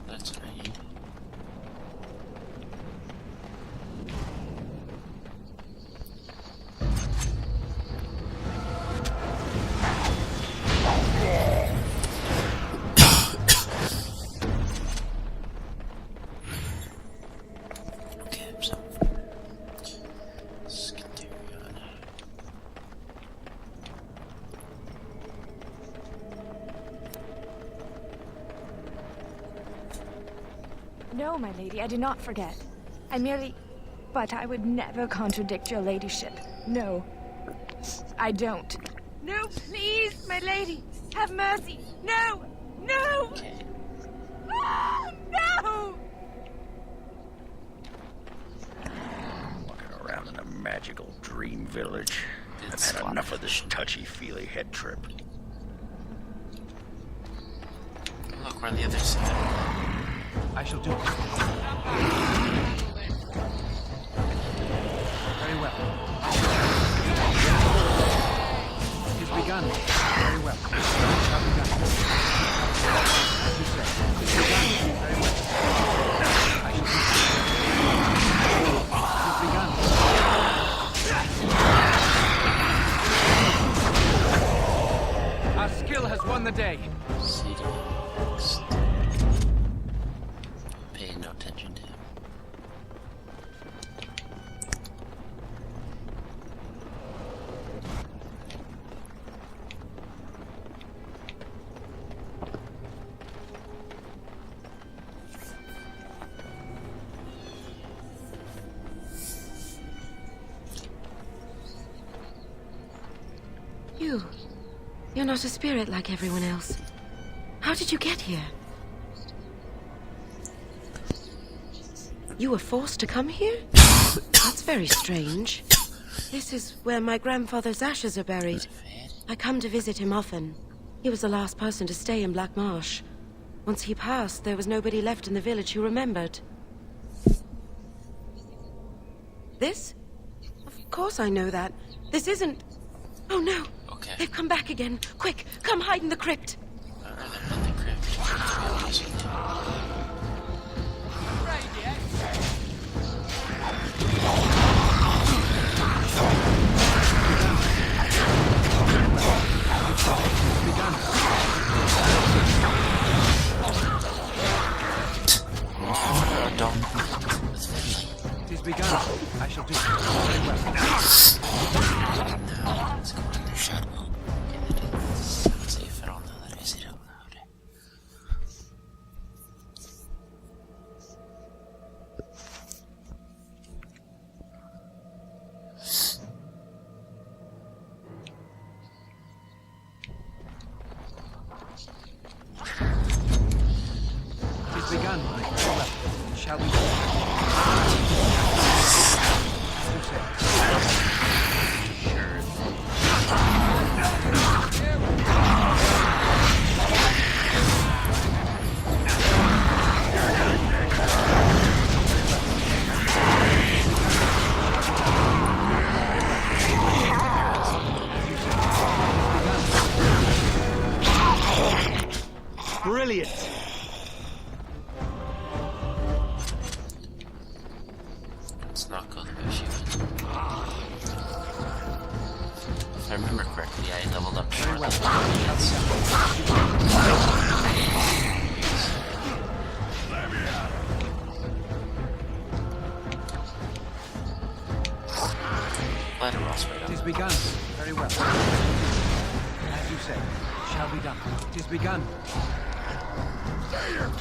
That's what I need. Okay, so let's continue on. No, my lady, I do not forget. I merely... But I would never contradict your ladyship. No. I don't. No, please, my lady! Have mercy! No! No! Ah, no! Walking around in a magical dream village. I've had enough of this touchy-feely head trip. Look, we're on the other side. I shall do it. Very well. It is begun. Very well. It shall be done. As you say, it is begun. Very well. I shall do it. It is begun. Our skill has won the day. Pay no attention to him. You're not a spirit like everyone else. How did you get here? You were forced to come here? That's very strange. This is where my grandfather's ashes are buried. I come to visit him often. He was the last person to stay in Blackmarsh. Once he passed, there was nobody left in the village who remembered. This? Of course I know that. This isn't... Oh no! Okay. They've come back again. Quick, come hide in the crypt. They're not in the crypt. It is begun. I shall do it. Very well. Now, let's go under shadow. Sounds safe. I don't know that I said it out loud. Brilliant! Let's not go the way she went. If I remember correctly, I leveled up shortly after everybody else. Ladder rolls right up. It is begun. Very well. As you say, it shall be done. It is begun. Very well.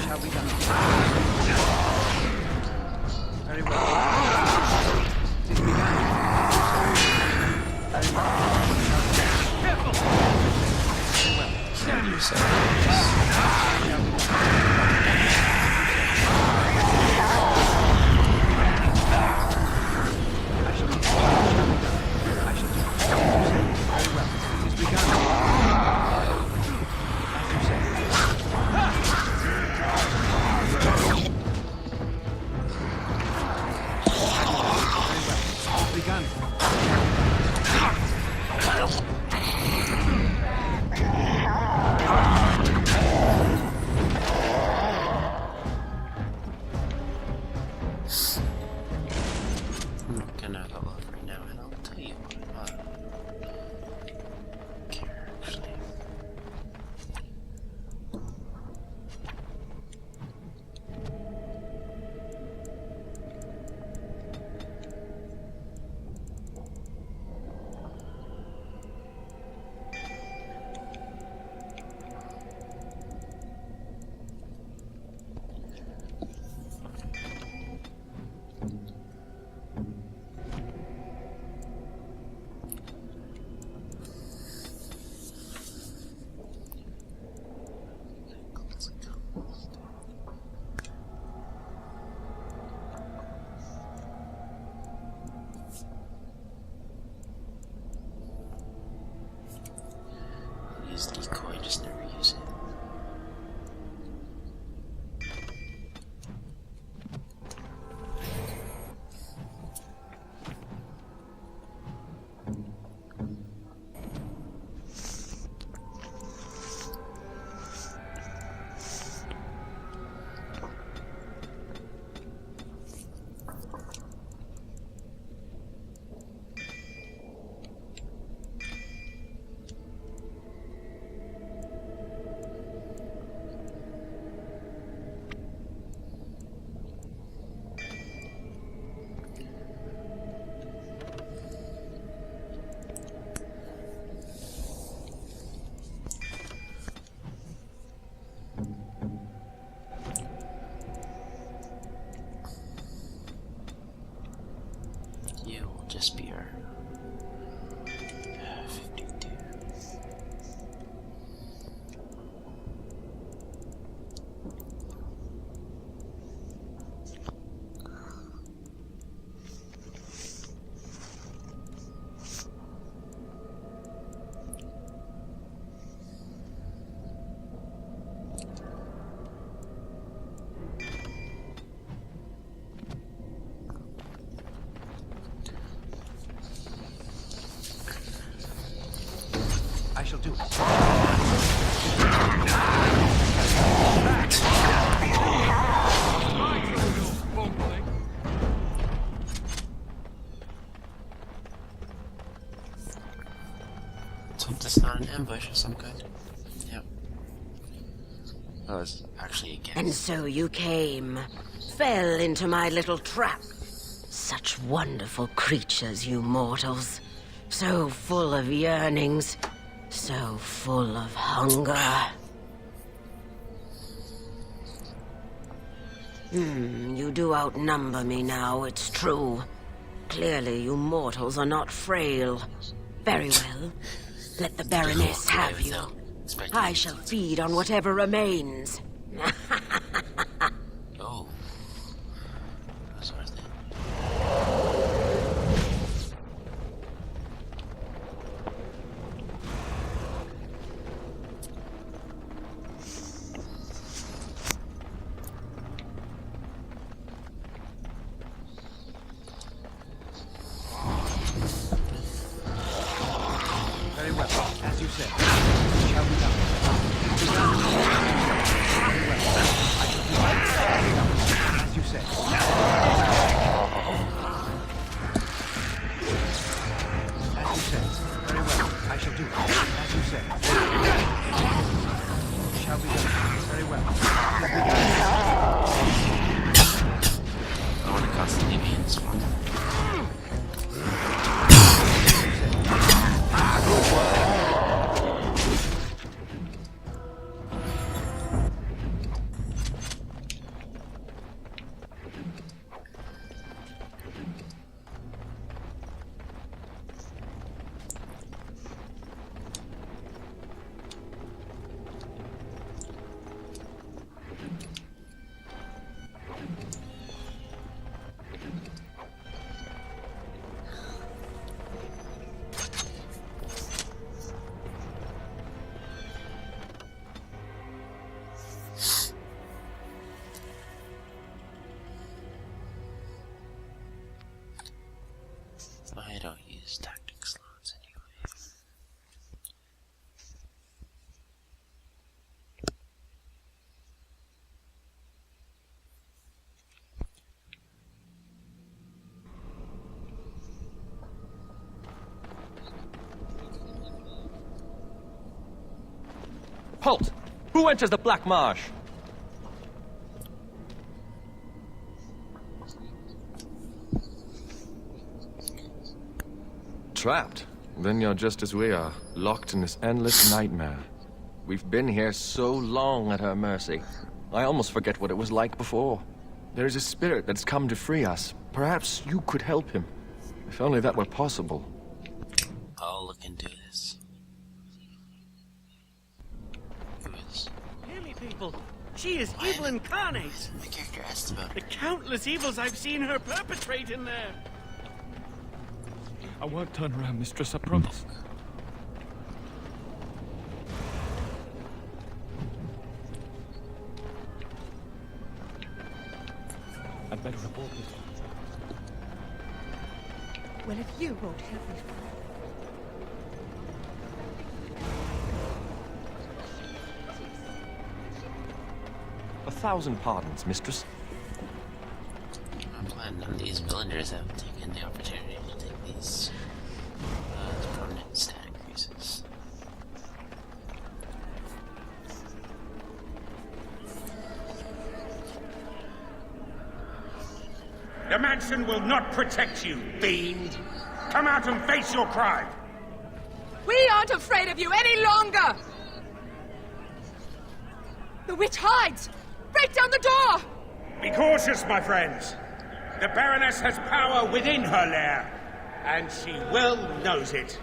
Shall be done. Very well. It is begun. Very well. Careful! Very well. Stand yourself. Use decoy, just never use it. You will just be our 52. I shall do it. So that's not an ambush of some kind. Yep. That was actually a guess. And so you came. Fell into my little trap. Such wonderful creatures, you mortals. So full of yearnings. So full of hunger. You do outnumber me now, it's true. Clearly, you mortals are not frail. Very well. Let the Baroness have you. I shall feed on whatever remains. Oh. That's worth it. Very well, as you said. Shall we done? As you said. As you said. Very well, I shall do it. As you said. Shall be done. Very well. I want to cost the deviants. I don't use tactic slots anyway. Halt! Who enters the Blackmarsh? Trapped? Then you're just as we are, locked in this endless nightmare. We've been here so long at her mercy. I almost forget what it was like before. There is a spirit that's come to free us. Perhaps you could help him. If only that were possible. I'll look into this. Who is? Hear me, people. She is evil incarnate. My character asked about the countless evils I've seen her perpetrate in there. I won't turn around, mistress, I promise. I'd better report this. Well, if you won't help me... 1,000 pardons, mistress. I'm planning on these villagers have taken the opportunity to take these permanent stat increases. The mansion will not protect you, fiend! Come out and face your crime! We aren't afraid of you any longer! The witch hides! Break down the door! Be cautious, my friends. The Baroness has power within her lair, and she well knows it.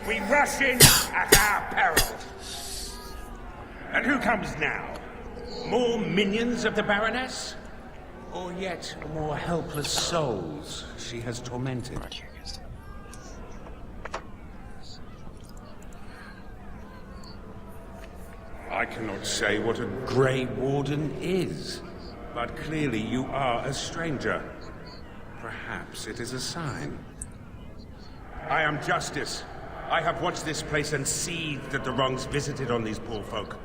We rush in at our peril. And who comes now? More minions of the Baroness? Or yet more helpless souls she has tormented? I cannot say what a Grey Warden is, but clearly you are a stranger. Perhaps it is a sign. I am Justice. I have watched this place and seethed at the wrongs visited on these poor folk,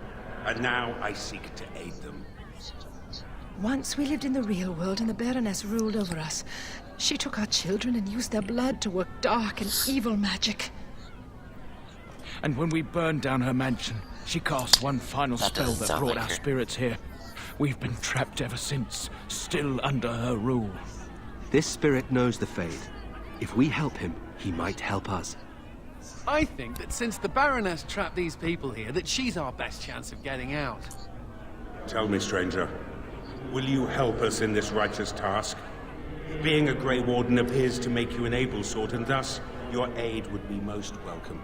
and now I seek to aid them. Once we lived in the real world and the Baroness ruled over us. She took our children and used their blood to work dark and evil magic. And when we burned down her mansion, she cast one final spell that brought our spirits here. We've been trapped ever since, still under her rule. This spirit knows the Fade. If we help him, he might help us. I think that since the Baroness trapped these people here, that she's our best chance of getting out. Tell me, stranger, Will you help us in this righteous task? Being a Grey Warden appears to make you an able sort, and thus your aid would be most welcome.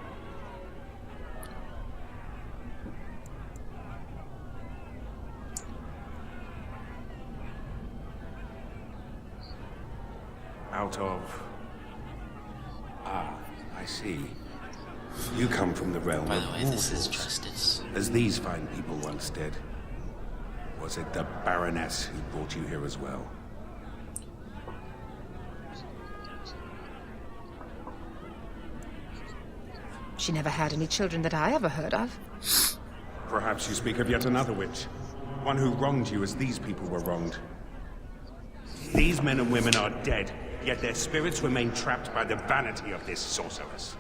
Out of... Ah, I see. You come from the realm By the of way, this is mortals, justice. as these fine people once did. Was it the Baroness who brought you here as well? She never had any children that I ever heard of. Perhaps you speak of yet another witch. One who wronged you as these people were wronged. These men and women are dead, yet their spirits remain trapped by the vanity of this sorceress.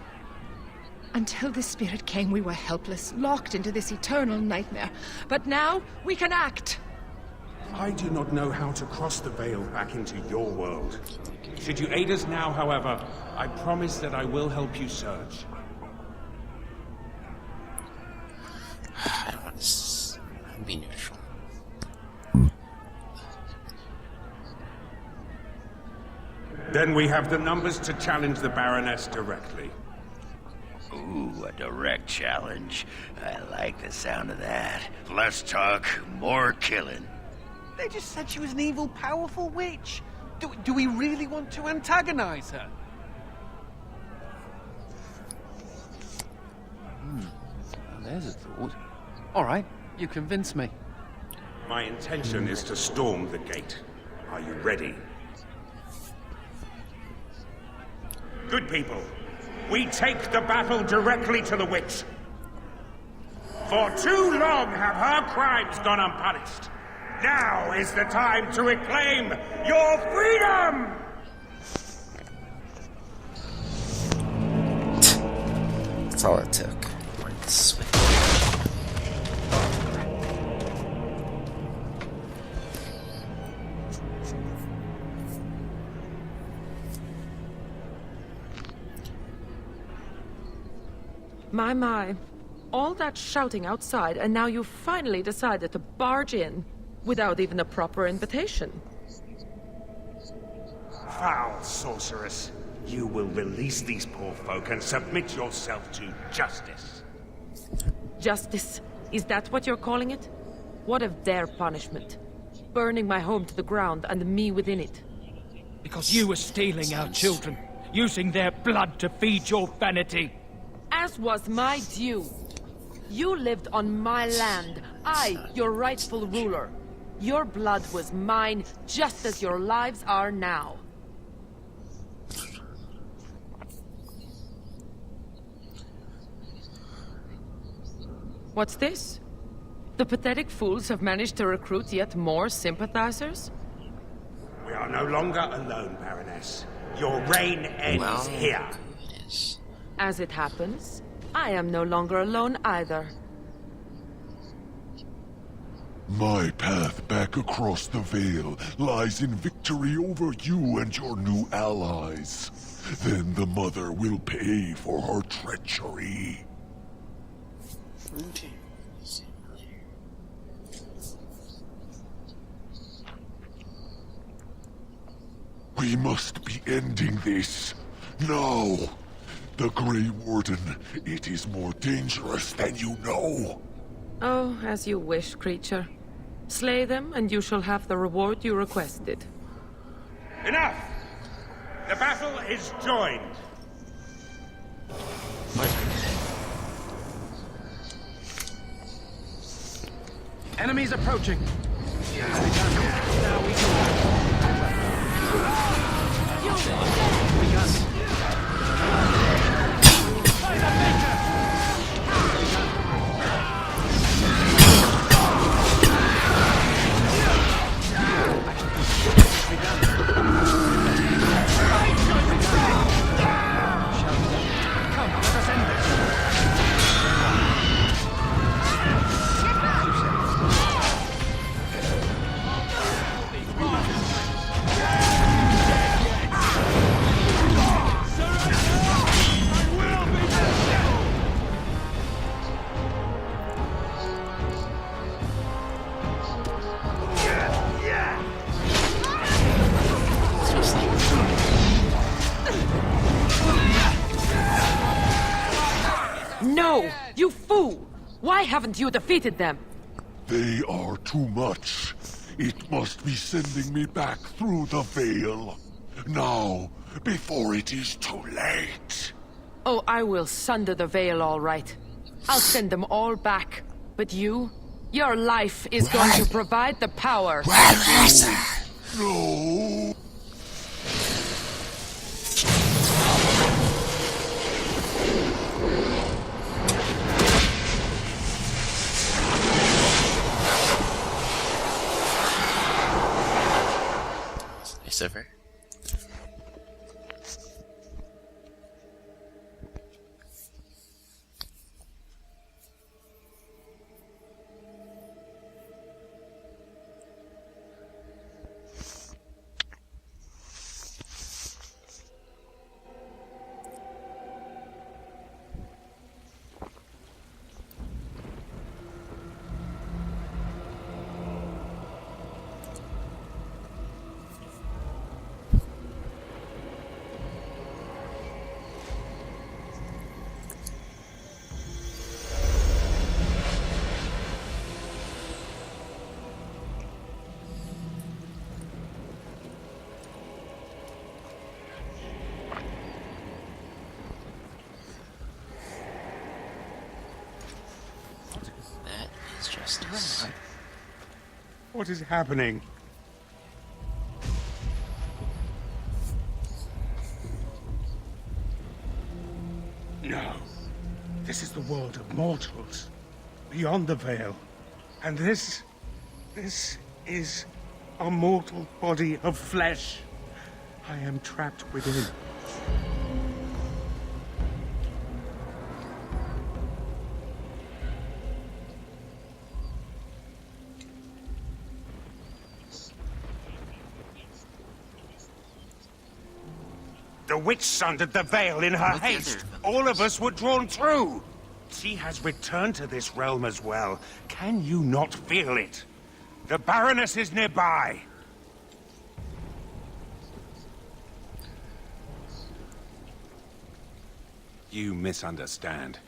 Until this spirit came, we were helpless, locked into this eternal nightmare. But now, we can act! I do not know how to cross the veil back into your world. Should you aid us now, however, I promise that I will help you search. I don't want to be neutral. Then we have the numbers to challenge the Baroness directly. Ooh, a direct challenge. I like the sound of that. Less talk, more killing. They just said she was an evil, powerful witch. Do we really want to antagonize her? Well, there's a thought. All right, you convince me. My intention is to storm the gate. Are you ready? Good people, we take the battle directly to the witch. For too long have her crimes gone unpunished. Now is the time to reclaim your freedom! That's all it took. One switch. My. All that shouting outside, and now you finally decided to barge in without even a proper invitation. Foul sorceress. You will release these poor folk and submit yourself to justice. Justice? Is that what you're calling it? What of their punishment? Burning my home to the ground and me within it. Because you were stealing our children, using their blood to feed your vanity. As was my due. You lived on my land. I, your rightful ruler. Your blood was mine, just as your lives are now. What's this? The pathetic fools have managed to recruit yet more sympathizers? We are no longer alone, Baroness. Your reign ends here. As it happens, I am no longer alone either. My path back across the Veil lies in victory over you and your new allies. Then the Mother will pay for her treachery. We must be ending this. Now. The Grey Warden, it is more dangerous than you know. Oh, as you wish, creature. Slay them, and you shall have the reward you requested. Enough! The battle is joined. Enemies approaching. Why haven't you defeated them? They are too much. It must be sending me back through the veil. Now, before it is too late. Oh, I will sunder the veil all right. I'll send them all back. But you? Your life is going to provide the power. No. Nice of her. Justice. What is happening? No. This is the world of mortals, beyond the veil. And this is a mortal body of flesh. I am trapped within. The witch sundered the veil in her haste. All of us were drawn through. She has returned to this realm as well. Can you not feel it? The Baroness is nearby. You misunderstand.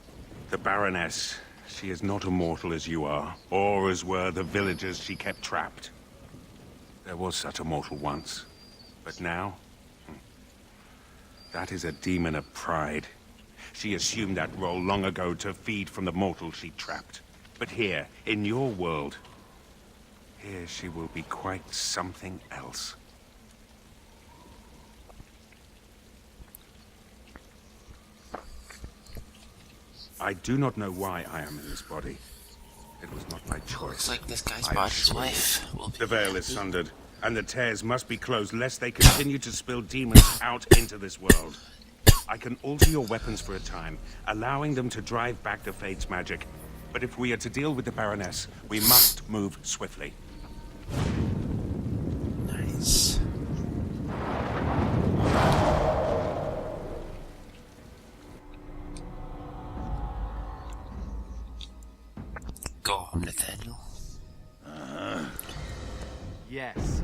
The Baroness, she is not immortal as you are, or as were the villagers she kept trapped. There was such a mortal once, but now... that is a demon of pride. She assumed that role long ago to feed from the mortal she trapped. But here, in your world, here she will be quite something else. I do not know why I am in this body. It was not my choice. Looks like this guy's I body's assure you. wife will be The veil is sundered, and the tears must be closed lest they continue to spill demons out into this world. I can alter your weapons for a time, allowing them to drive back the Fate's magic. But if we are to deal with the Baroness, we must move swiftly. Nice. Go home, Nathaniel. Yes.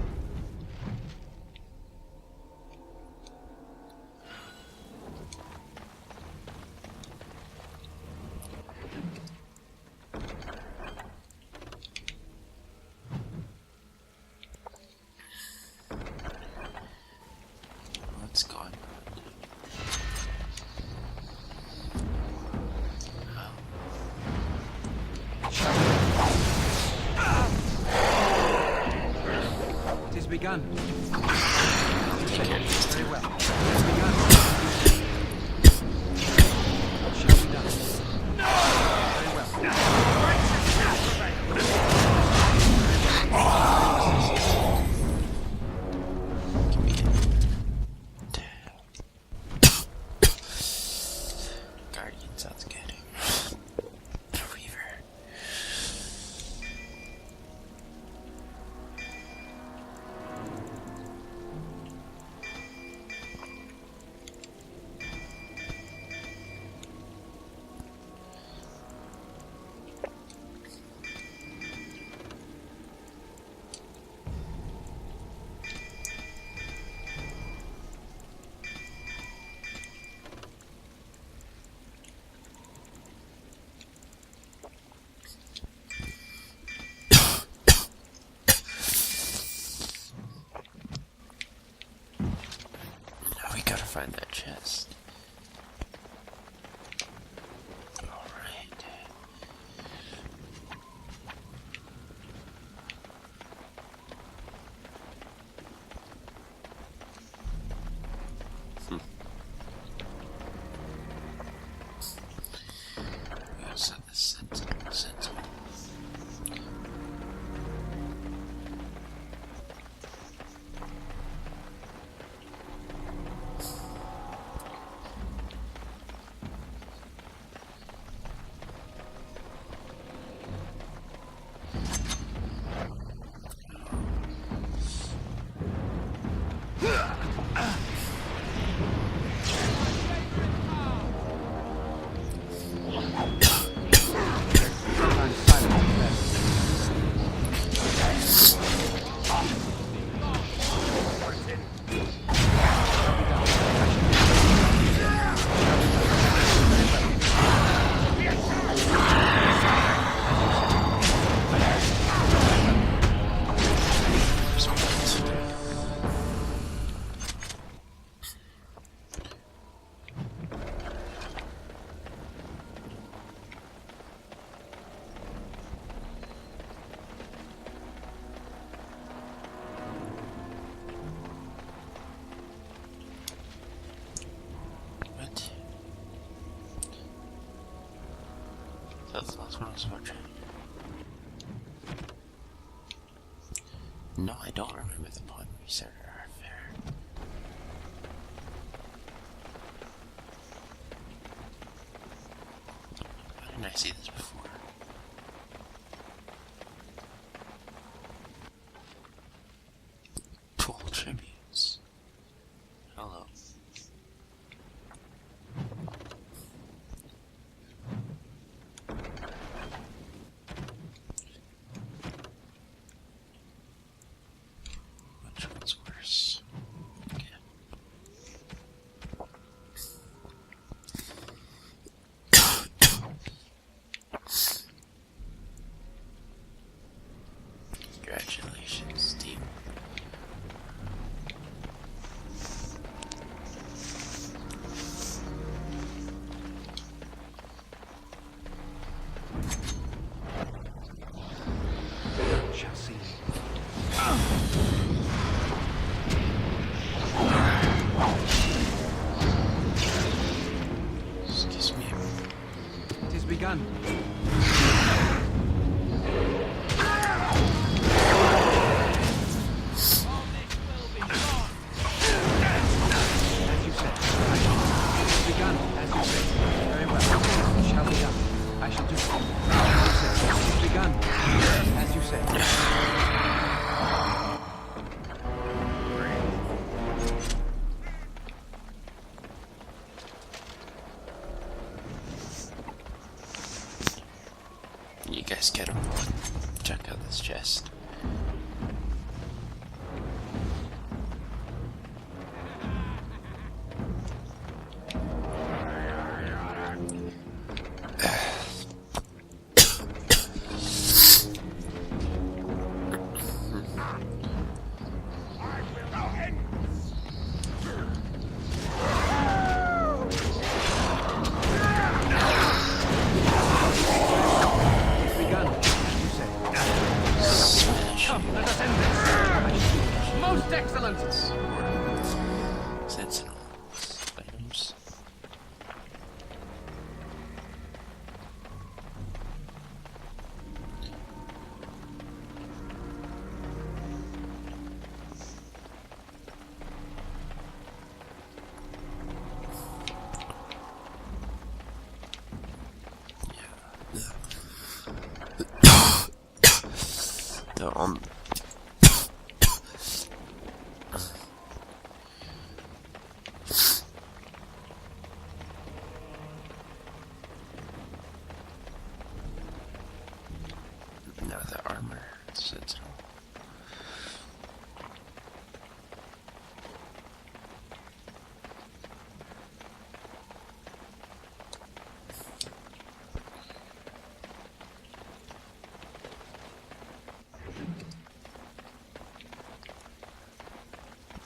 What's going on? It has begun. Very well. It has begun. Shall be done. Very well. Guardian sounds good. Reaver. find that chest. Alright. Set the sentinel. That's the last one I was watching. No, I don't remember the Pawn Researcher affair. Why didn't I see this before? Tool tributes. Hello. Which one's worse? Okay. Congratulations, team. Shall see. Excuse me. It is begun. As you said. It is begun, as you said. Very well. It shall be done. I shall do it. It is begun, as you said. You guys get him. Check out this chest. Most excellent! Sentinel items. No, no, the armor sentinel.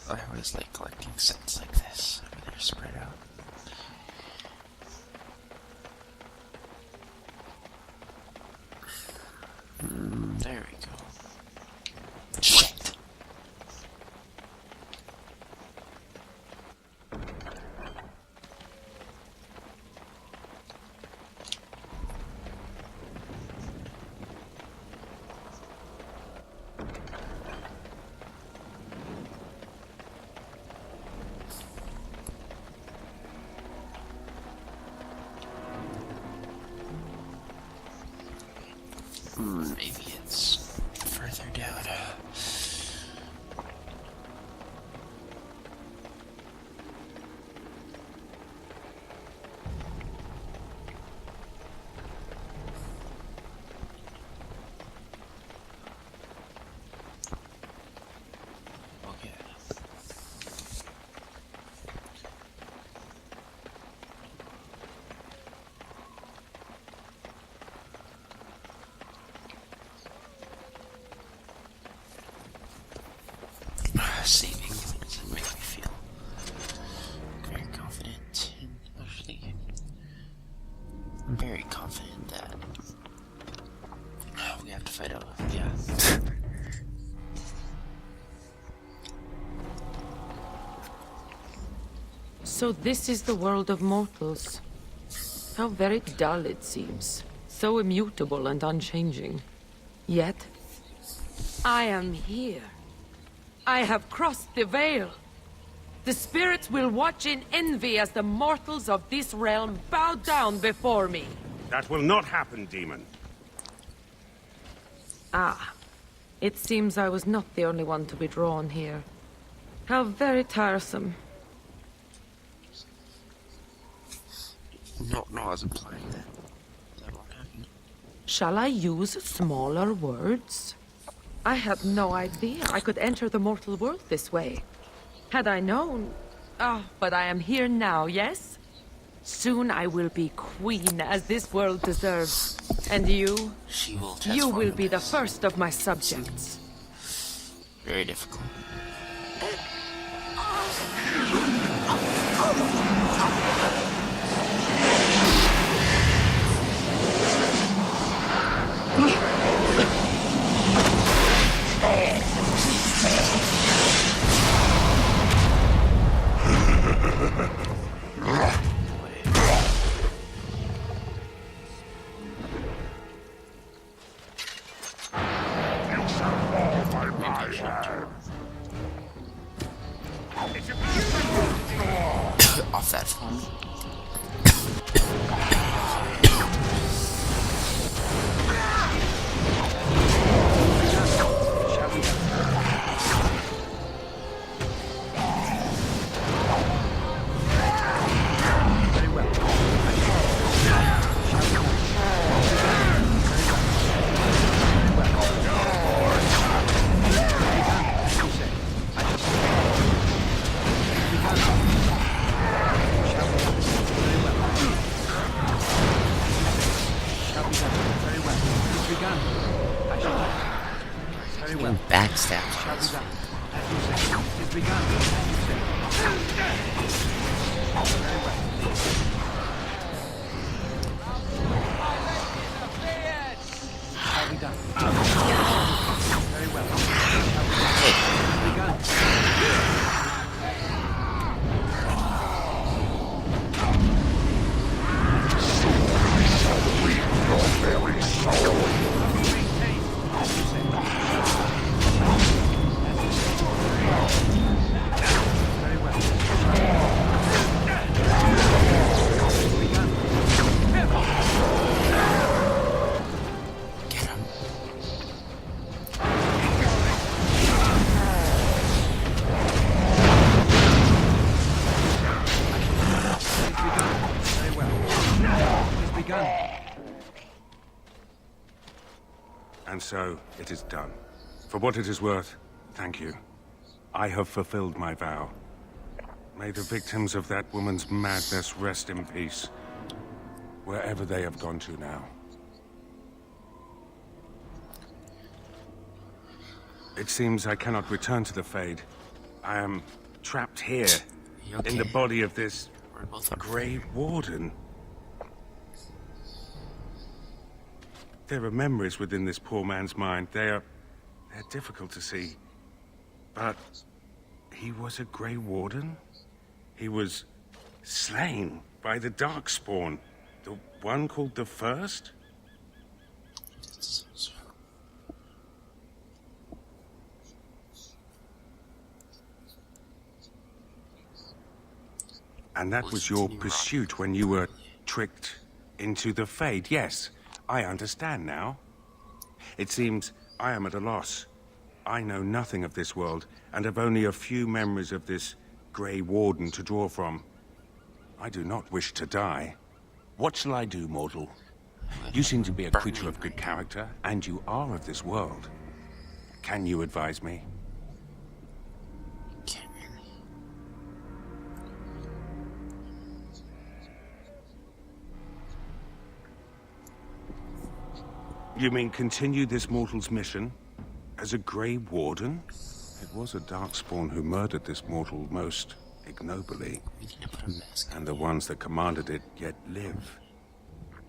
I always like collecting sets like this. They're spread out. There we go. Shit. Maybe it's further down. Okay. Saving doesn't make me feel very confident, and actually, I'm very confident that we have to fight out. Yeah. So this is the world of mortals. How very dull it seems. So immutable and unchanging. Yet, I am here. I have crossed the veil. The spirits will watch in envy as the mortals of this realm bow down before me. That will not happen, demon. Ah, it seems I was not the only one to be drawn here. How very tiresome. No, I was implying that. That won't happen. Shall I use smaller words? I had no idea I could enter the mortal world this way. Had I known... Ah, but I am here now, yes? Soon I will be queen, as this world deserves. And you? She will You will transform be the first of my subjects. Very difficult. Off that phone. Backstab. And so, it is done. For what it is worth, thank you. I have fulfilled my vow. May the victims of that woman's madness rest in peace, wherever they have gone to now. It seems I cannot return to the Fade. I am trapped here, in the body of this Grey Warden. There are memories within this poor man's mind. They're difficult to see. But he was a Grey Warden? He was slain by the Darkspawn. The one called the First? And that was your pursuit when you were tricked into the Fade. Yes, I understand now. It seems I am at a loss. I know nothing of this world, and have only a few memories of this Grey Warden to draw from. I do not wish to die. What shall I do, mortal? You seem to be a creature of good character, and you are of this world. Can you advise me? You mean continue this mortal's mission as a Grey Warden? It was a Darkspawn who murdered this mortal most ignobly. And the ones that commanded it yet live.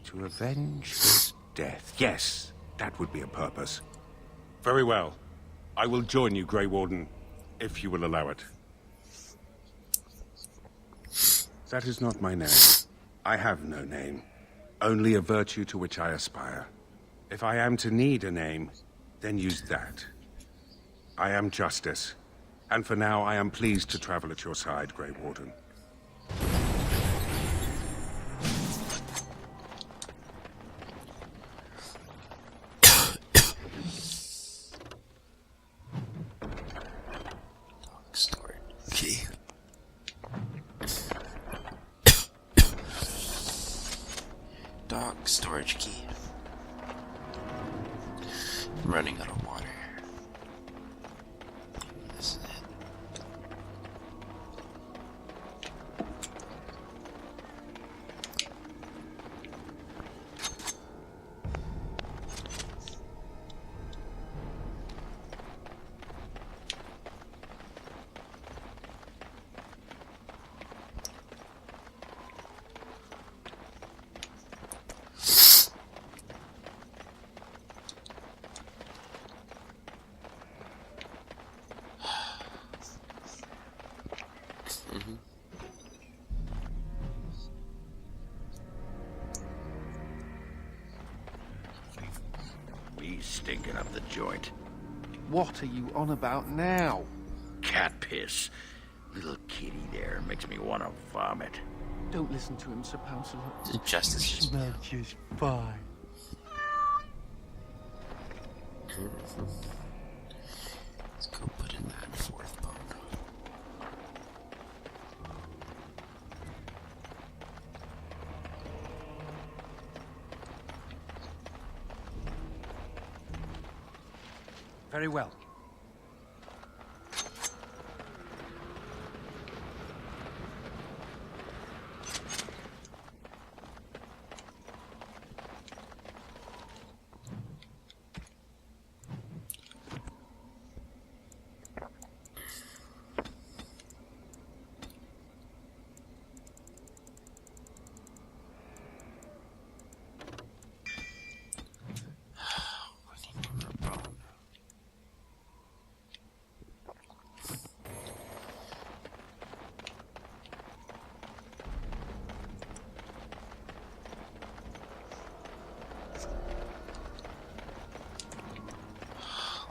To avenge his death. Yes, that would be a purpose. Very well. I will join you, Grey Warden, if you will allow it. That is not my name. I have no name. Only a virtue to which I aspire. If I am to need a name, then use that. I am Justice, and for now I am pleased to travel at your side, Grey Warden. Storage key. Dog storage key. I'm running out of water. This is it. He's stinking up the joint. What are you on about now? Cat piss. Little kitty there makes me want to vomit. Don't listen to him, Sir Pouncelot. Justice. You smell just fine. Let's go put in that fourth bone. Very well.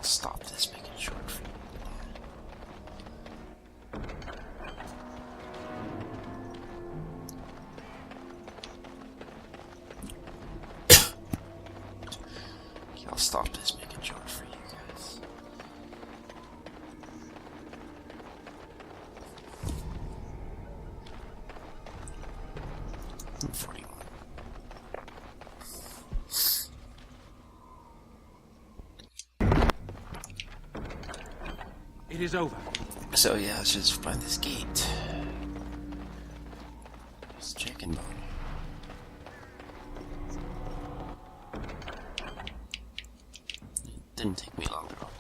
Stop this, make it short for you. Okay, I'll stop this, make it short for you guys. I'm 41. It is over. So yeah, let's just find this gate. It's chicken bone. It didn't take me long at all.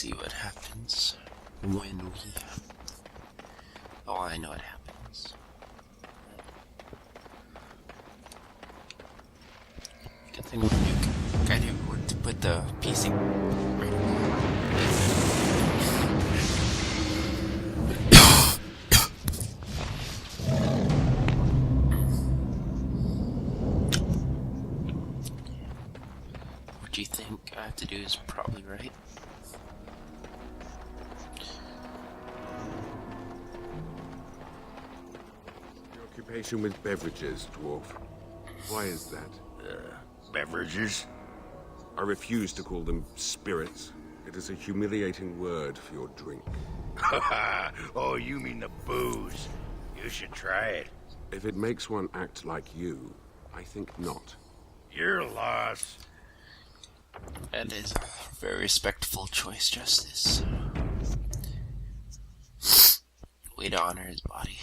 see what happens when we... Oh, I know what happens. Good thing we kind of worked to put the piecing right away. What do you think I have to do is probably right? Preoccupation with beverages, dwarf. Why is that? Beverages? I refuse to call them spirits. It is a humiliating word for your drink. Oh, you mean the booze. You should try it. If it makes one act like you, I think not. Your loss. That is a very respectful choice, Justice. Way to honor his body.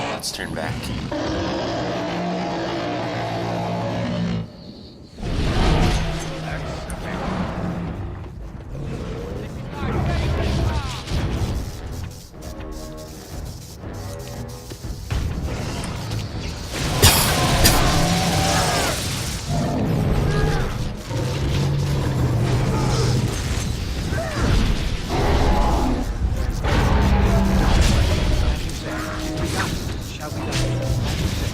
Let's turn back. Shall we go?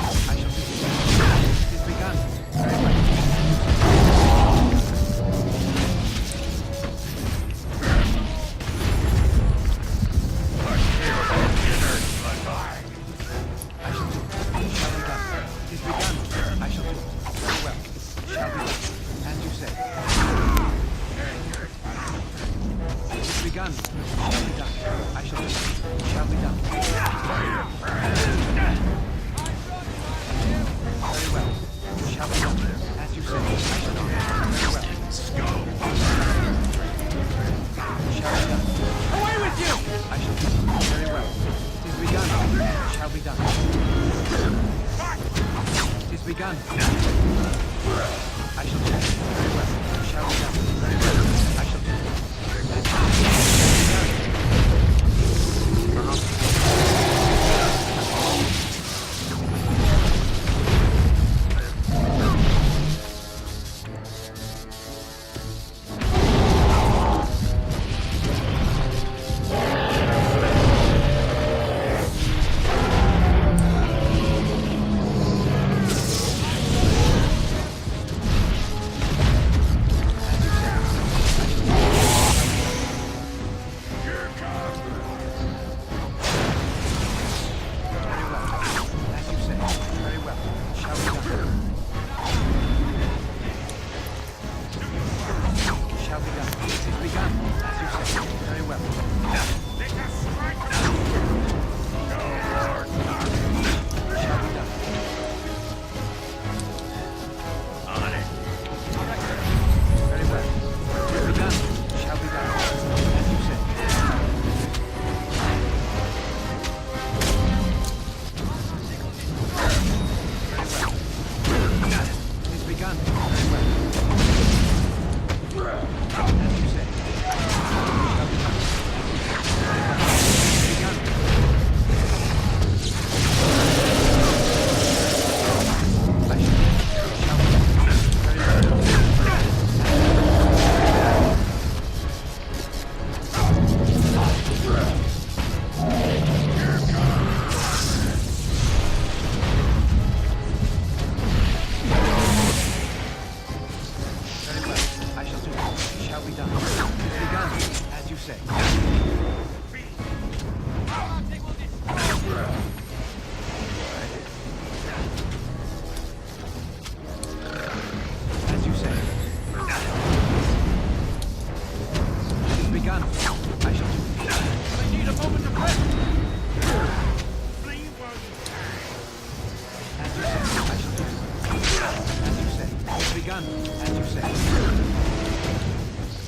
say.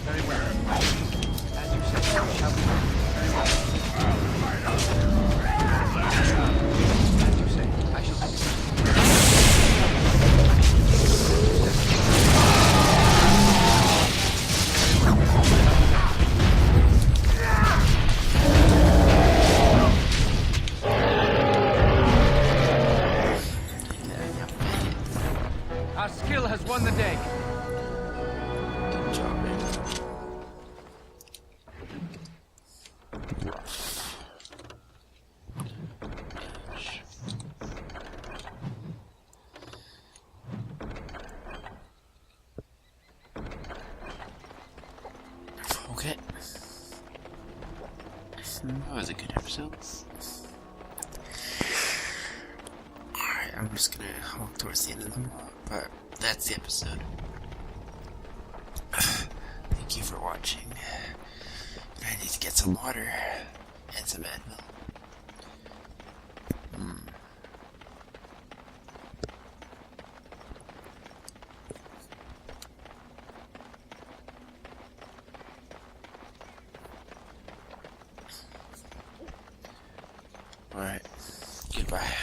Very well. As you say, we shall be. Very well. As you say, I shall execute. Our skill has won the day. Good job, man. Okay. That was a good episode. Alright, I'm just gonna walk towards the end of them, but that's the episode. Thank you for watching. I need to get some water and some Advil. Alright, goodbye.